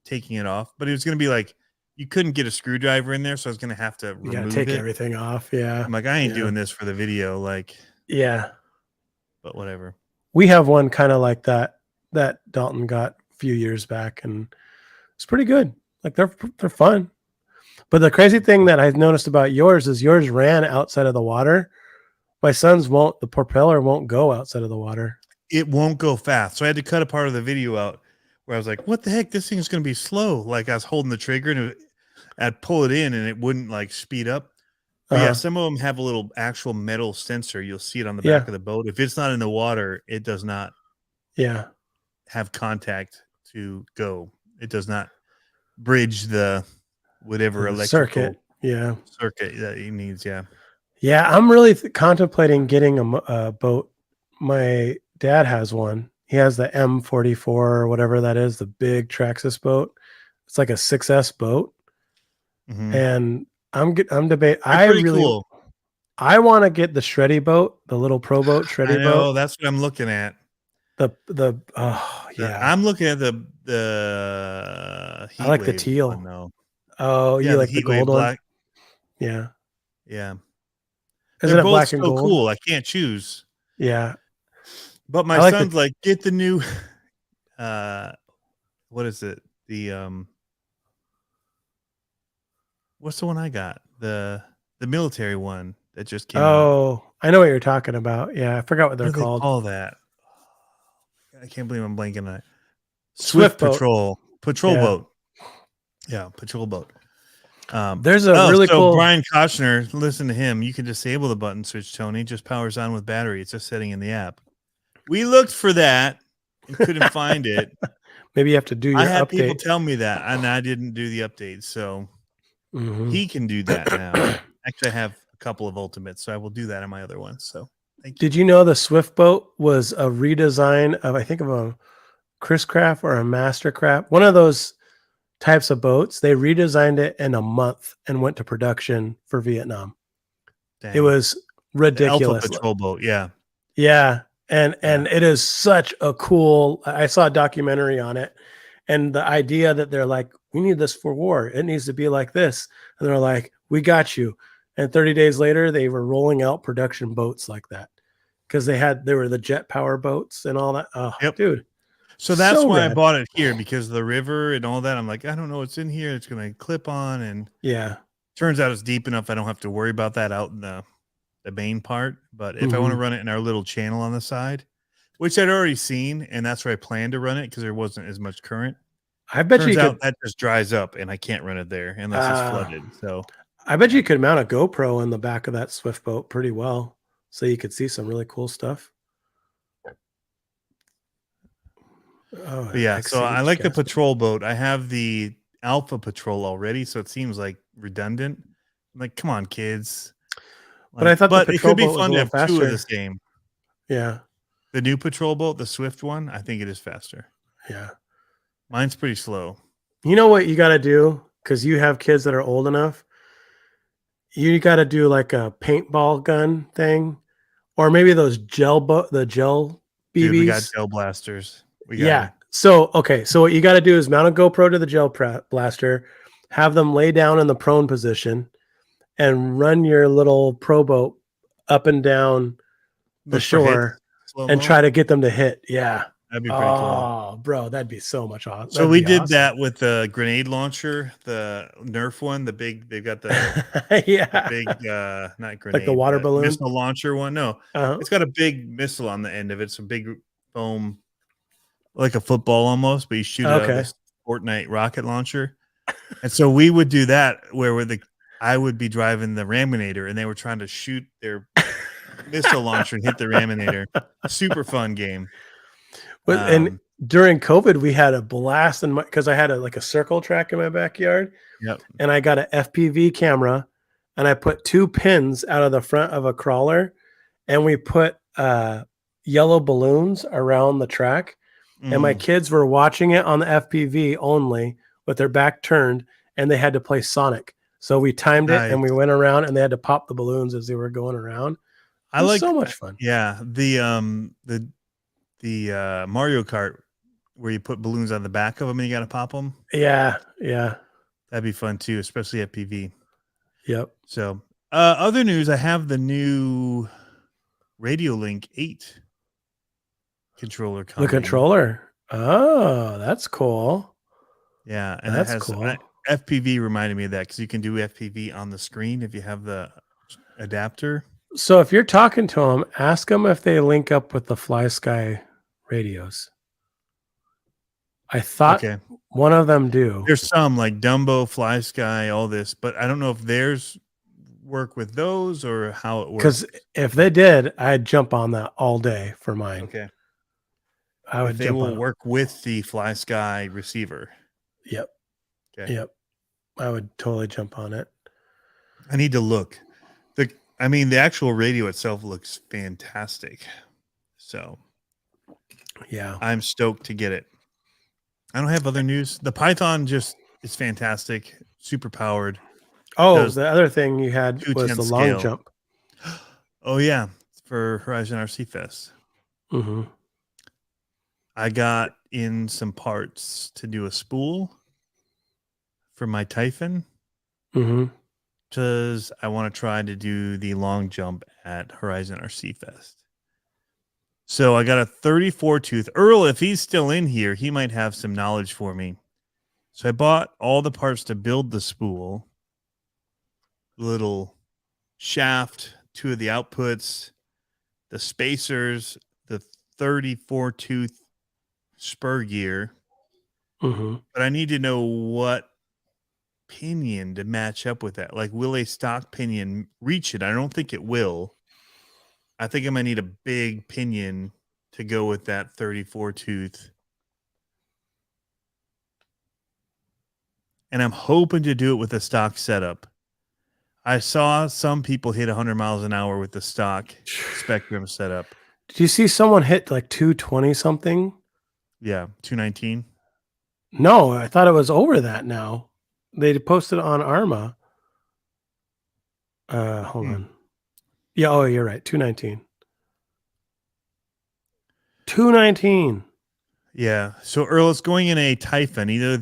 taking it off. But it was gonna be like you couldn't get a screwdriver in there, so I was gonna have to remove take everything off. Yeah. I'm like, I ain't doing this for the video. Like, yeah. But whatever. We have one kind of like that Dalton got a few years back, and it's pretty good. Like they're fun. But the crazy thing that I noticed about yours is yours ran outside of the water. My son's the propeller won't go outside of the water. It won't go fast. So I had to cut a part of the video out where I was like, what the heck? This thing's going to be slow. Like I was holding the trigger and I'd pull it in and it wouldn't like speed up. But yeah, some of them have a little actual metal sensor. You'll see it on the back of the boat. If it's not in the water, it does not have contact to go. It does not bridge the whatever electrical circuit that it needs. Yeah, I'm really contemplating getting a boat. My dad has one. He has the M44 or whatever that is, the big Traxxas boat. It's like a 6S boat. And I'm debating. Cool. I want to get the shreddy boat, the little pro boat shreddy boat. That's what I'm looking at. I'm looking at the I like the teal. One, though. Oh, you like the gold one? Yeah. Yeah. Isn't it black and gold? Cool. I can't choose. Yeah. But my son's like, get the new what is it? What's the one I got? The military one. that just came out. Oh, I know what you're talking about. Yeah, I forgot what they're What do they called. call that? I can't believe I'm blanking on it. Swift boat. Patrol Yeah. boat. Yeah, patrol boat. There's a really so cool. Brian Kochner, listen to him. You can disable the button switch, Tony. Just powers on with battery. It's a setting in the app. We looked for that and couldn't find it. Maybe you have to do your I had people update. tell me that, and I didn't do the update. So Mhm. he can do that now. Actually, I have a couple of ultimates, so I will do that on my other ones. So thank you. Did you know the Swift boat was a redesign of, I think, of a Chris Craft or a Mastercraft, one of those types of boats? They redesigned it in a month and went to production for Vietnam. It Dang. was The ridiculous. Alpha Patrol boat. Yeah. Yeah. And it is such a cool, I saw a documentary on it, and the idea that they're like, we need this for war. It needs to be like this. And they're like, we got you. And 30 days later, they were rolling out production boats like that because they were the jet power boats and all that. Oh, Yep. dude. So that's why I rad. bought it here, because of the river and all that. I'm like, I don't know what's in here. It's going to clip on, and Yeah. turns out it's deep enough. I don't have to worry about that out in the main part. But if I want to run it in our little channel on the side, which I'd already seen, and that's where I planned to run it because there wasn't as much current. I bet Turns you out could. that just dries up, and I can't run it there unless it's flooded. So I bet you could mount a GoPro in the back of that Swift boat pretty well, so you could see some really cool stuff. Oh, but yeah, so I like the patrol boat. I have the Alpha Patrol already, so it seems like redundant. I'm like, come on, kids. But I thought the it patrol could be boat was fun a to little have two of faster. the same. Yeah. The new patrol boat, the Swift one, I think it is faster. Yeah. Mine's pretty slow. You know what you got to do? Because you have kids that are old enough. You got to do like a paintball gun thing, or maybe those the gel BBs. Dude, we got gel blasters. We got Yeah. 'em. So, okay. So what you got to do is mount a GoPro to the gel blaster, have them lay down in the prone position, and run your little pro boat up and down the Look for hits, shore slow-mo. and try to get them to hit. Yeah. That'd be pretty cool. Oh, bro, that'd be so much awesome. So we did that with the grenade launcher, the Nerf one, the big. They've got the yeah, big, not grenade, like the water balloon missile launcher one. No, Uh-huh. it's got a big missile on the end of it. It's a big foam, like a football almost, but you shoot it out of this Fortnite rocket launcher. And so we would do that where I would be driving the Raminator, and they were trying to shoot their missile launcher and hit the Raminator. Super fun game. And during COVID, we had a blast because I had a circle track in my backyard. Yep. And I got an FPV camera, and I put 2 pins out of the front of a crawler, and we put yellow balloons around the track. And my kids were watching it on the FPV only with their back turned, and they had to play Sonic. So we timed it and we went around, and they had to pop the balloons as they were going around. It was so much fun. Yeah. The Mario Kart where you put balloons on the back of them and you got to pop them. Yeah. Yeah. That'd be fun too, especially at PV. Yep. So other news, I have the new Radio Link 8 controller coming. The controller. Oh, that's cool. Yeah. And that's cool. FPV reminded me of that because you can do FPV on the screen if you have the adapter. So if you're talking to them, ask them if they link up with the Fly Sky radios. I thought one of them do. There's some like Dumbo, Fly Sky, all this, but I don't know if theirs work with those or how it works. Because if they did, I'd jump on that all day for mine. Okay. I would. They will work with the Fly Sky receiver. Yep. Okay. Yep. I would totally jump on it. I need to look. The actual radio itself looks fantastic. So yeah, I'm stoked to get it. I don't have other news. The Python just is fantastic, super powered. Oh, the other thing you had was the long jump. Oh yeah, for Horizon RC Fest. Mm-hmm. I got in some parts to do a spool for my Typhon. Mm-hmm. Because I want to try to do the long jump at Horizon RC Fest. So I got a 34 tooth. Earl, if he's still in here, he might have some knowledge for me. So I bought all the parts to build the spool. Little shaft, 2 of the outputs, the spacers, the 34 tooth spur gear, Mm-hmm. but I need to know what pinion to match up with that. Like, will a stock pinion reach it? I don't think it will. I think I might need a big pinion to go with that 34 tooth. And I'm hoping to do it with a stock setup. I saw some people hit 100 miles an hour with the stock Spectrum setup. Did you see someone hit like 220 something? Yeah, 219. No, I thought it was over that now. They posted on Arma. Hold on. Yeah, oh, you're right. 219. 219. Yeah. So Earl, it's going in a Typhon. Either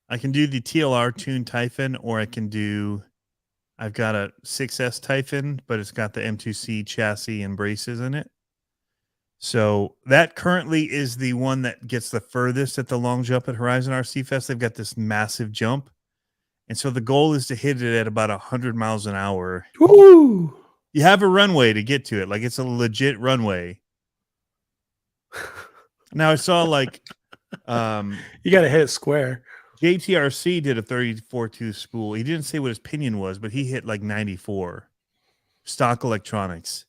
I can do the TLR tuned Typhon, or I've got a 6S Typhon, but it's got the M2C chassis and braces in it. So that currently is the one that gets the furthest at the long jump at Horizon RC Fest. They've got this massive jump. And so the goal is to hit it at about 100 miles an hour. Woo! You have a runway to get to it. Like, it's a legit runway. Now I saw like You got to hit it square. JTRC did a 34 tooth spool. He didn't say what his pinion was, but he hit like 94. Stock electronics.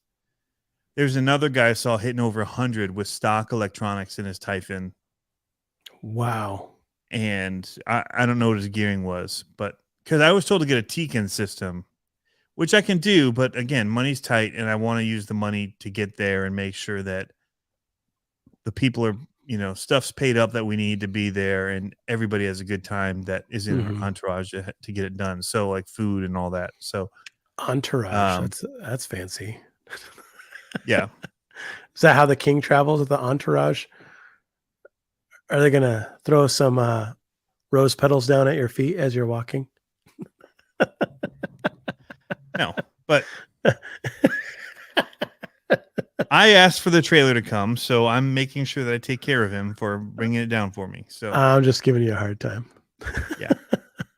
There's another guy I saw hitting over 100 with stock electronics in his Typhon. Wow. And I don't know what his gearing was, but because I was told to get a Tekin system, which I can do, but again, money's tight, and I want to use the money to get there and make sure that the people are, stuff's paid up that we need to be there, and everybody has a good time that is in our entourage to get it done. So like food and all that. So entourage, that's fancy. Yeah. Is that how the king travels with the entourage? Are they gonna throw some rose petals down at your feet as you're walking? No, but I asked for the trailer to come, so I'm making sure that I take care of him for bringing it down for me. So I'm just giving you a hard time. Yeah.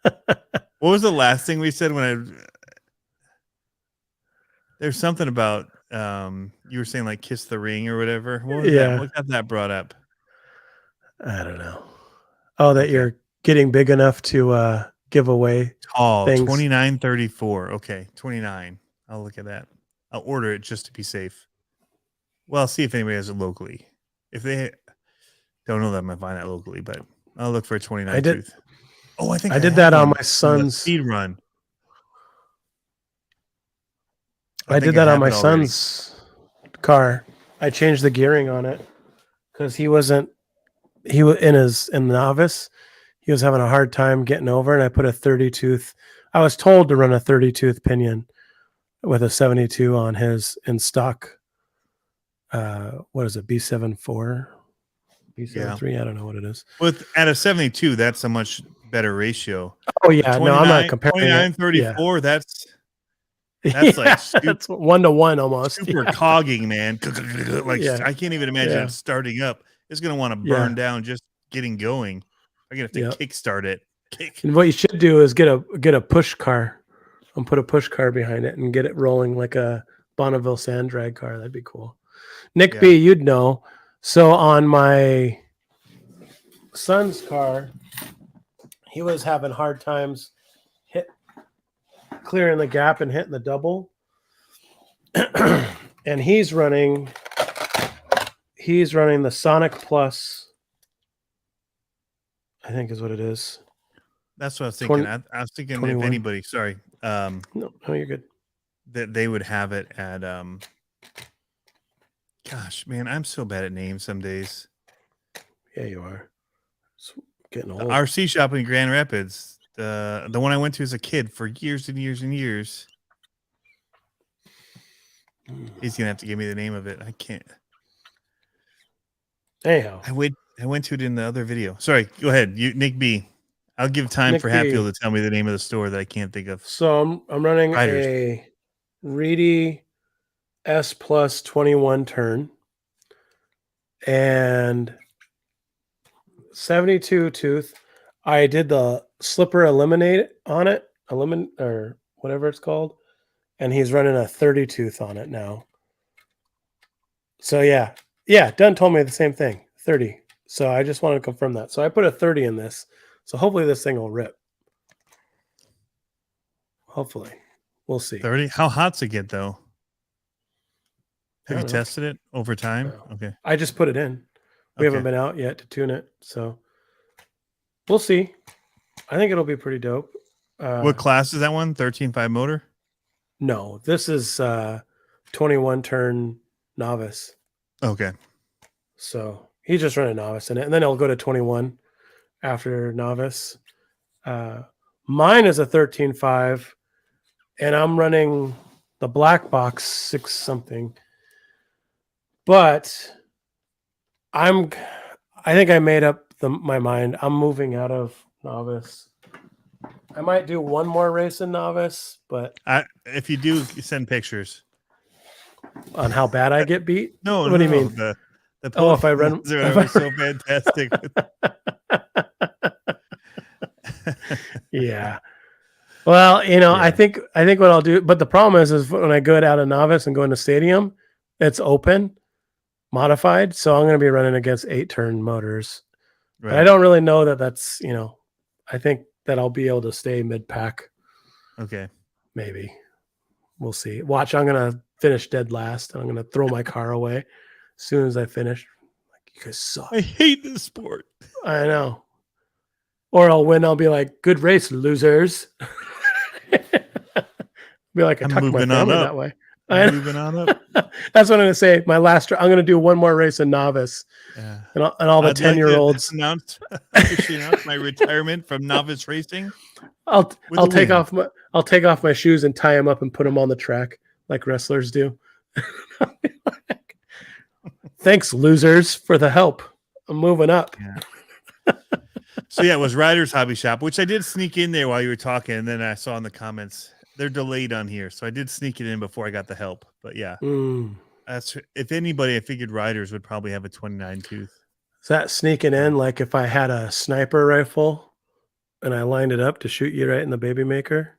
What was the last thing we said there's something about you were saying like kiss the ring or whatever. What was that? What got that brought up? I don't know. Oh, that you're getting big enough to give away things. 2934. Okay, 29. I'll look at that. I'll order it just to be safe. Well, I'll see if anybody has it locally. If they don't know that, I'm gonna find that locally, but I'll look for a 29 tooth. Oh, I think I did that on my son's speed run. I did that on my son's car. I changed the gearing on it because he was in novice. He was having a hard time getting over, and I put a 30 tooth. I was told to run a 30 tooth pinion with a 72 on his in stock. What is it? B74, B73? I don't know what it is. At a 72, that's a much better ratio. Oh yeah, no, I'm not comparing. 29, 34. Yeah. That's like that's 1-to-1 almost. Super cogging, man. Like I can't even imagine it starting up. It's gonna want to burn down just getting going. I'm gonna have to kickstart it. And what you should do is get a push car and put a push car behind it and get it rolling like a Bonneville sand drag car. That'd be cool. Nick B, you'd know. So on my son's car, he was having hard times clearing the gap and hitting the double. And he's running the Sonic Plus, I think is what it is. That's what I was thinking. I was thinking 21. If anybody, sorry. No, you're good. That they would have it at gosh, man, I'm so bad at names some days. Yeah, you are. It's getting old. The RC shop in Grand Rapids. The one I went to as a kid for years and years and years. He's gonna have to give me the name of it. I can't. Anyhow, I went to it in the other video. Sorry, go ahead. You, Nick B. I'll give time for Hatfield to tell me the name of the store that I can't think of. So I'm running a Reedy S Plus 21 turn and 72 tooth. I did the slipper eliminate on it, or whatever it's called, and he's running a 30 tooth on it now. So yeah, Dunn told me the same thing, 30. So I just wanted to confirm that. So I put a 30 in this. So hopefully this thing will rip. Hopefully, we'll see. 30. How hot's it get though? Have you don't know. tested it over time? No. Okay. I just put it in. We haven't been out yet to tune it, so we'll see. I think it'll be pretty dope. What class is that one? 13.5 motor? No, this is 21 turn novice. Okay. So he's just running novice in it, and then he'll go to 21 after novice. Mine is a 13.5, and I'm running the black box 6 something. But I think I made up my mind. I'm moving out of novice. I might do one more race in novice, but if you do, send pictures on how bad I get beat. No, what do you mean? The if I run, are so fantastic. Yeah. Well, yeah. I think what I'll do, but the problem is when I go out of novice and go into stadium, it's open, modified. So I'm going to be running against 8-turn motors. Right. But I don't really know that that's, I think that I'll be able to stay mid-pack. Okay. Maybe. We'll see. Watch, I'm going to finish dead last. I'm going to throw my car away as soon as I finish. Like, you guys suck. I hate this sport. I know. Or I'll win. I'll be like, good race, losers. Be like, I tucked my family that way. I'm moving on up. That's what I'm going to say. My last, I'm going to do one more race in novice. Yeah. And all the 10-year-olds. Announce my retirement from novice racing. I'll take off my shoes and tie them up and put them on the track like wrestlers do. Thanks, losers, for the help. I'm moving up. Yeah. So yeah, it was Ryder's Hobby Shop, which I did sneak in there while you were talking, and then I saw in the comments they're delayed on here, so I did sneak it in before I got the help. But yeah, that's if anybody, I figured Ryder's would probably have a 29 tooth. Is that sneaking in like if I had a sniper rifle and I lined it up to shoot you right in the baby maker?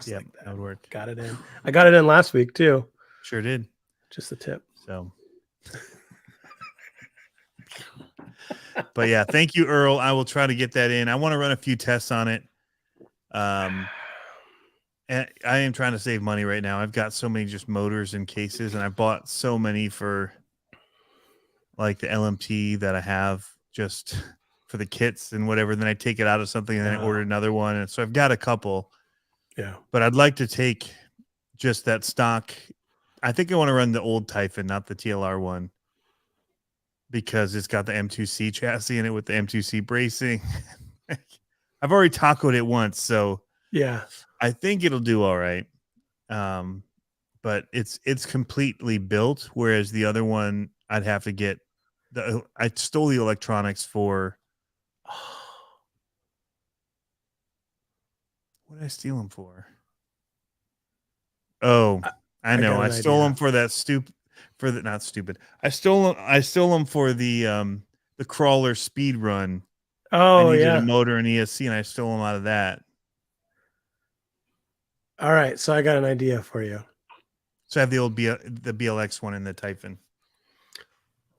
Yeah, like that would work. Got it in. I got it in last week too. Sure did. Just the tip. So. But yeah, thank you, Earl. I will try to get that in. I want to run a few tests on it. And I am trying to save money right now. I've got so many just motors and cases, and I bought so many for like the LMT that I have just for the kits and whatever. Then I take it out of something and then I order another one. And so I've got a couple. Yeah. But I'd like to take just that stock. I think I want to run the old Typhon, not the TLR one, because it's got the M2C chassis in it with the M2C bracing. I've already tacoed it once, so yeah, I think it'll do all right. But it's completely built, whereas the other one I'd have to get I stole the electronics for. What did I steal them for? Oh, I know. I stole them for that not stupid. I stole them for the crawler speed run. Oh, I needed a motor and ESC, and I stole them out of that. All right, so I got an idea for you. So I have the old the BLX one in the Typhon.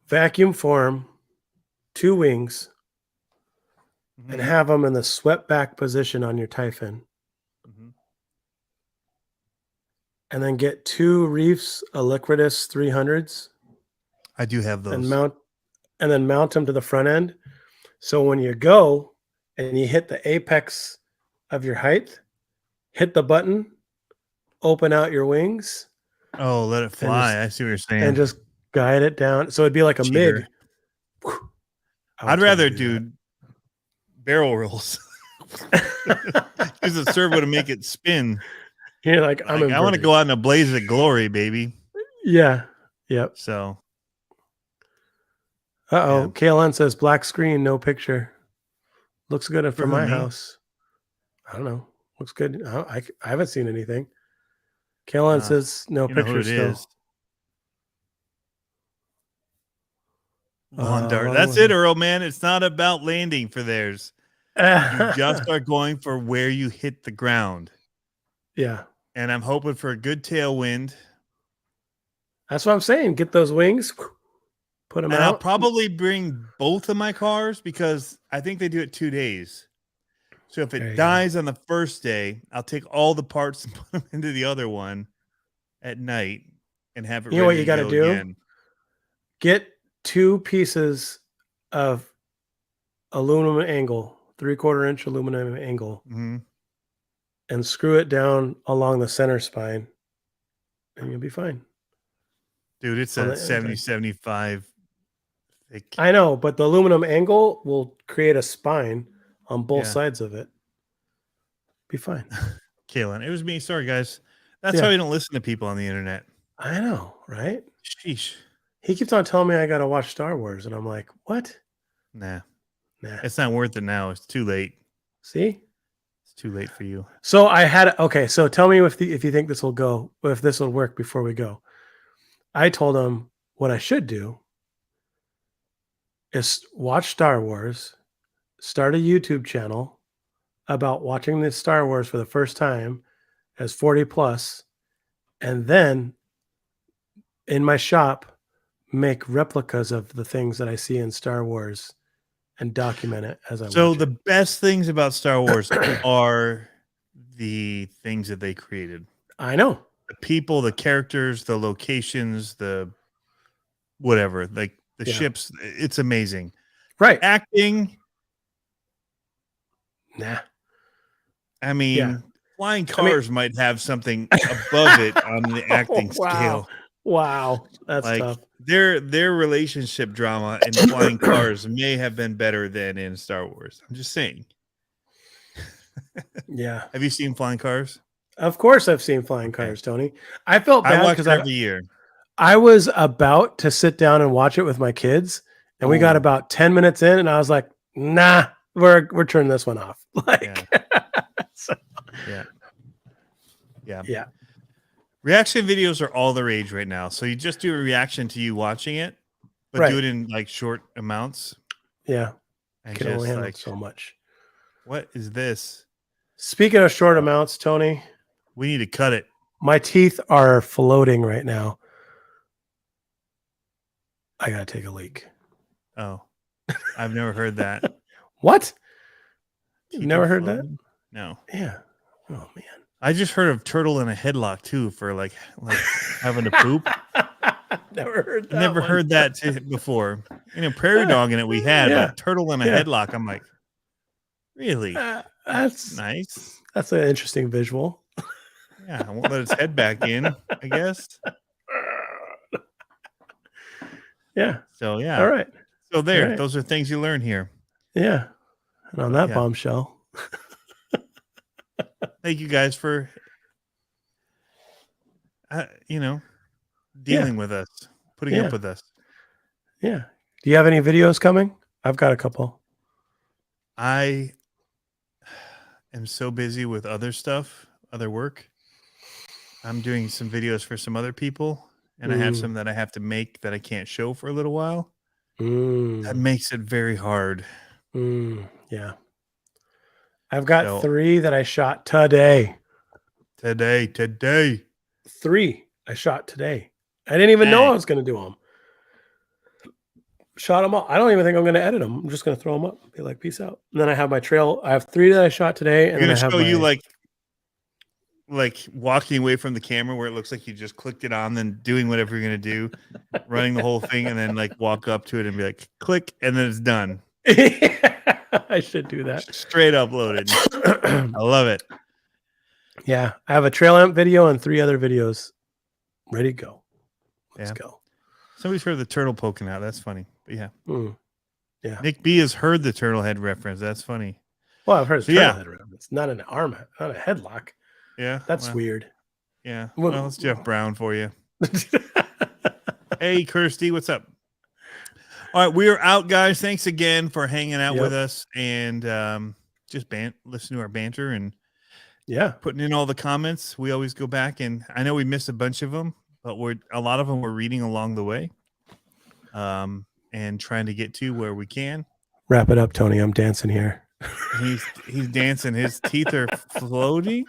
Vacuum form 2 wings and have them in the swept back position on your Typhon. And then get 2 Reefs Liquidus 300s. I do have those. And then mount them to the front end. So when you go and you hit the apex of your height, hit the button, open out your wings. Oh, let it fly. I see what you're saying. And just guide it down. So it'd be like a MIG. I'd rather do barrel rolls. Use a servo to make it spin. You're like, I want to go out in a blaze of glory, baby. Yeah. Yep. So. Uh-oh. Yeah. KLN says black screen, no picture. Looks good for my house. I don't know. Looks good. I haven't seen anything. KLN says no picture still. Lawn dart. That's it, Earl, man. It's not about landing for theirs. You just are going for where you hit the ground. Yeah. and I'm hoping for a good tailwind. That's what I'm saying. Get those wings, put them And I'll out. probably bring both of my cars because I think they do it 2 days. So if There it you dies on the first day, I'll take all the parts and put them into the other one at night and have it You know what ready you to got to go do? again. Get 2 pieces of aluminum angle, 3/4 inch aluminum angle, Mm-hmm. and screw it down along the center spine, and you'll be fine. Dude, it's On a the 70, inside. 75 thick. I know, but the aluminum angle will create a spine on both Yeah. sides of it. Be fine. Kalen, it was me. Sorry, guys. That's Yeah. how you don't listen to people on the internet. I know, right? Sheesh. He keeps on telling me I got to watch Star Wars, and I'm like, what? Nah, Nah. it's not worth it now. It's too late. See? It's too late for you. So I had okay. So tell me if you think this will go, if this will work before we go. I told him what I should do is watch Star Wars, start a YouTube channel about watching this Star Wars for the first time as 40 plus, and then in my shop make replicas of the things that I see in Star Wars and document it as I So watch the best things about Star Wars are the things that they created. I know. The people, the characters, the locations, the whatever, like the Yeah. ships. It's amazing. Right. Acting, Nah. I mean, Yeah. flying cars might have something above it on the acting Wow. scale. Wow. That's Like tough. their relationship drama in flying cars may have been better than in Star Wars. I'm just saying. Yeah. Have you seen Flying Cars? Of course I've seen flying Okay. cars, Tony. I felt I bad watch because it every year. I was about to sit down and watch it with my kids, and we got Ooh. about 10 minutes in, and I was like, nah, we're turning this one off. Like, so, Yeah. Yeah. yeah. Reaction videos are all the rage right now. So you just do a reaction to you watching it, but Right. do it in like short amounts. Yeah. And Can just only handle like, so much. what is this? Speaking of short amounts, Tony, We need to cut it. my teeth are floating right now. I gotta take a leak. Oh, I've never heard that. What? Teeth You've never are heard that? floating? No. Yeah. Oh man. I just heard of turtle in a headlock too for like having to poop. Never heard that. Never one. heard that before. You know, prairie dog in it we had, Yeah. but turtle in a Yeah. headlock. I'm like, really? That's Nice. That's an interesting visual. Yeah, I won't let its head back in, I guess. Yeah. So yeah. All right. So there, All right. those are things you learn here. Yeah. And on that Yeah. bombshell. Thank you guys for, dealing with us, putting Yeah. up with us. Yeah. Do you have any videos coming? I've got a couple. I am so busy with other stuff, other work. I'm doing some videos for some other people, and I have some that I have to make that I can't show for a little while. That makes it very hard. Yeah. I've got So- 3 that I shot today. Today. 3 I shot today. I didn't even know Dang. I was going to do them. Shot them all. I don't even think I'm going to edit them. I'm just going to throw them up. Be like, peace out. And then I have my trail. I have 3 that I shot today. I'm And then gonna I have show you my- like walking away from the camera where it looks like you just clicked it on, then doing whatever you're gonna do, running the whole thing, and then like walk up to it and be like, click, and then it's done. I should do that. Straight uploaded. I love it. Yeah. I have a trail amp video and 3 other videos ready to go. Let's go. Somebody's heard the turtle poking out. That's funny. But yeah. Yeah. Nick B has heard the turtle head reference. That's funny. Well, I've heard So, turtle yeah. head around. It's not an arm, not a headlock. Yeah. That's well, weird. Yeah. Well- Well, it's Jeff Brown for you. Hey, Kirsty, what's up? All right, we are out, guys. Thanks again for hanging out Yep. with us and just listen to our banter and Yeah. putting in all the comments. We always go back, and I know we missed a bunch of them, but a lot of them we're reading along the way, and trying to get to where we can. Wrap it up, Tony. I'm dancing here. He's dancing. His teeth are floating.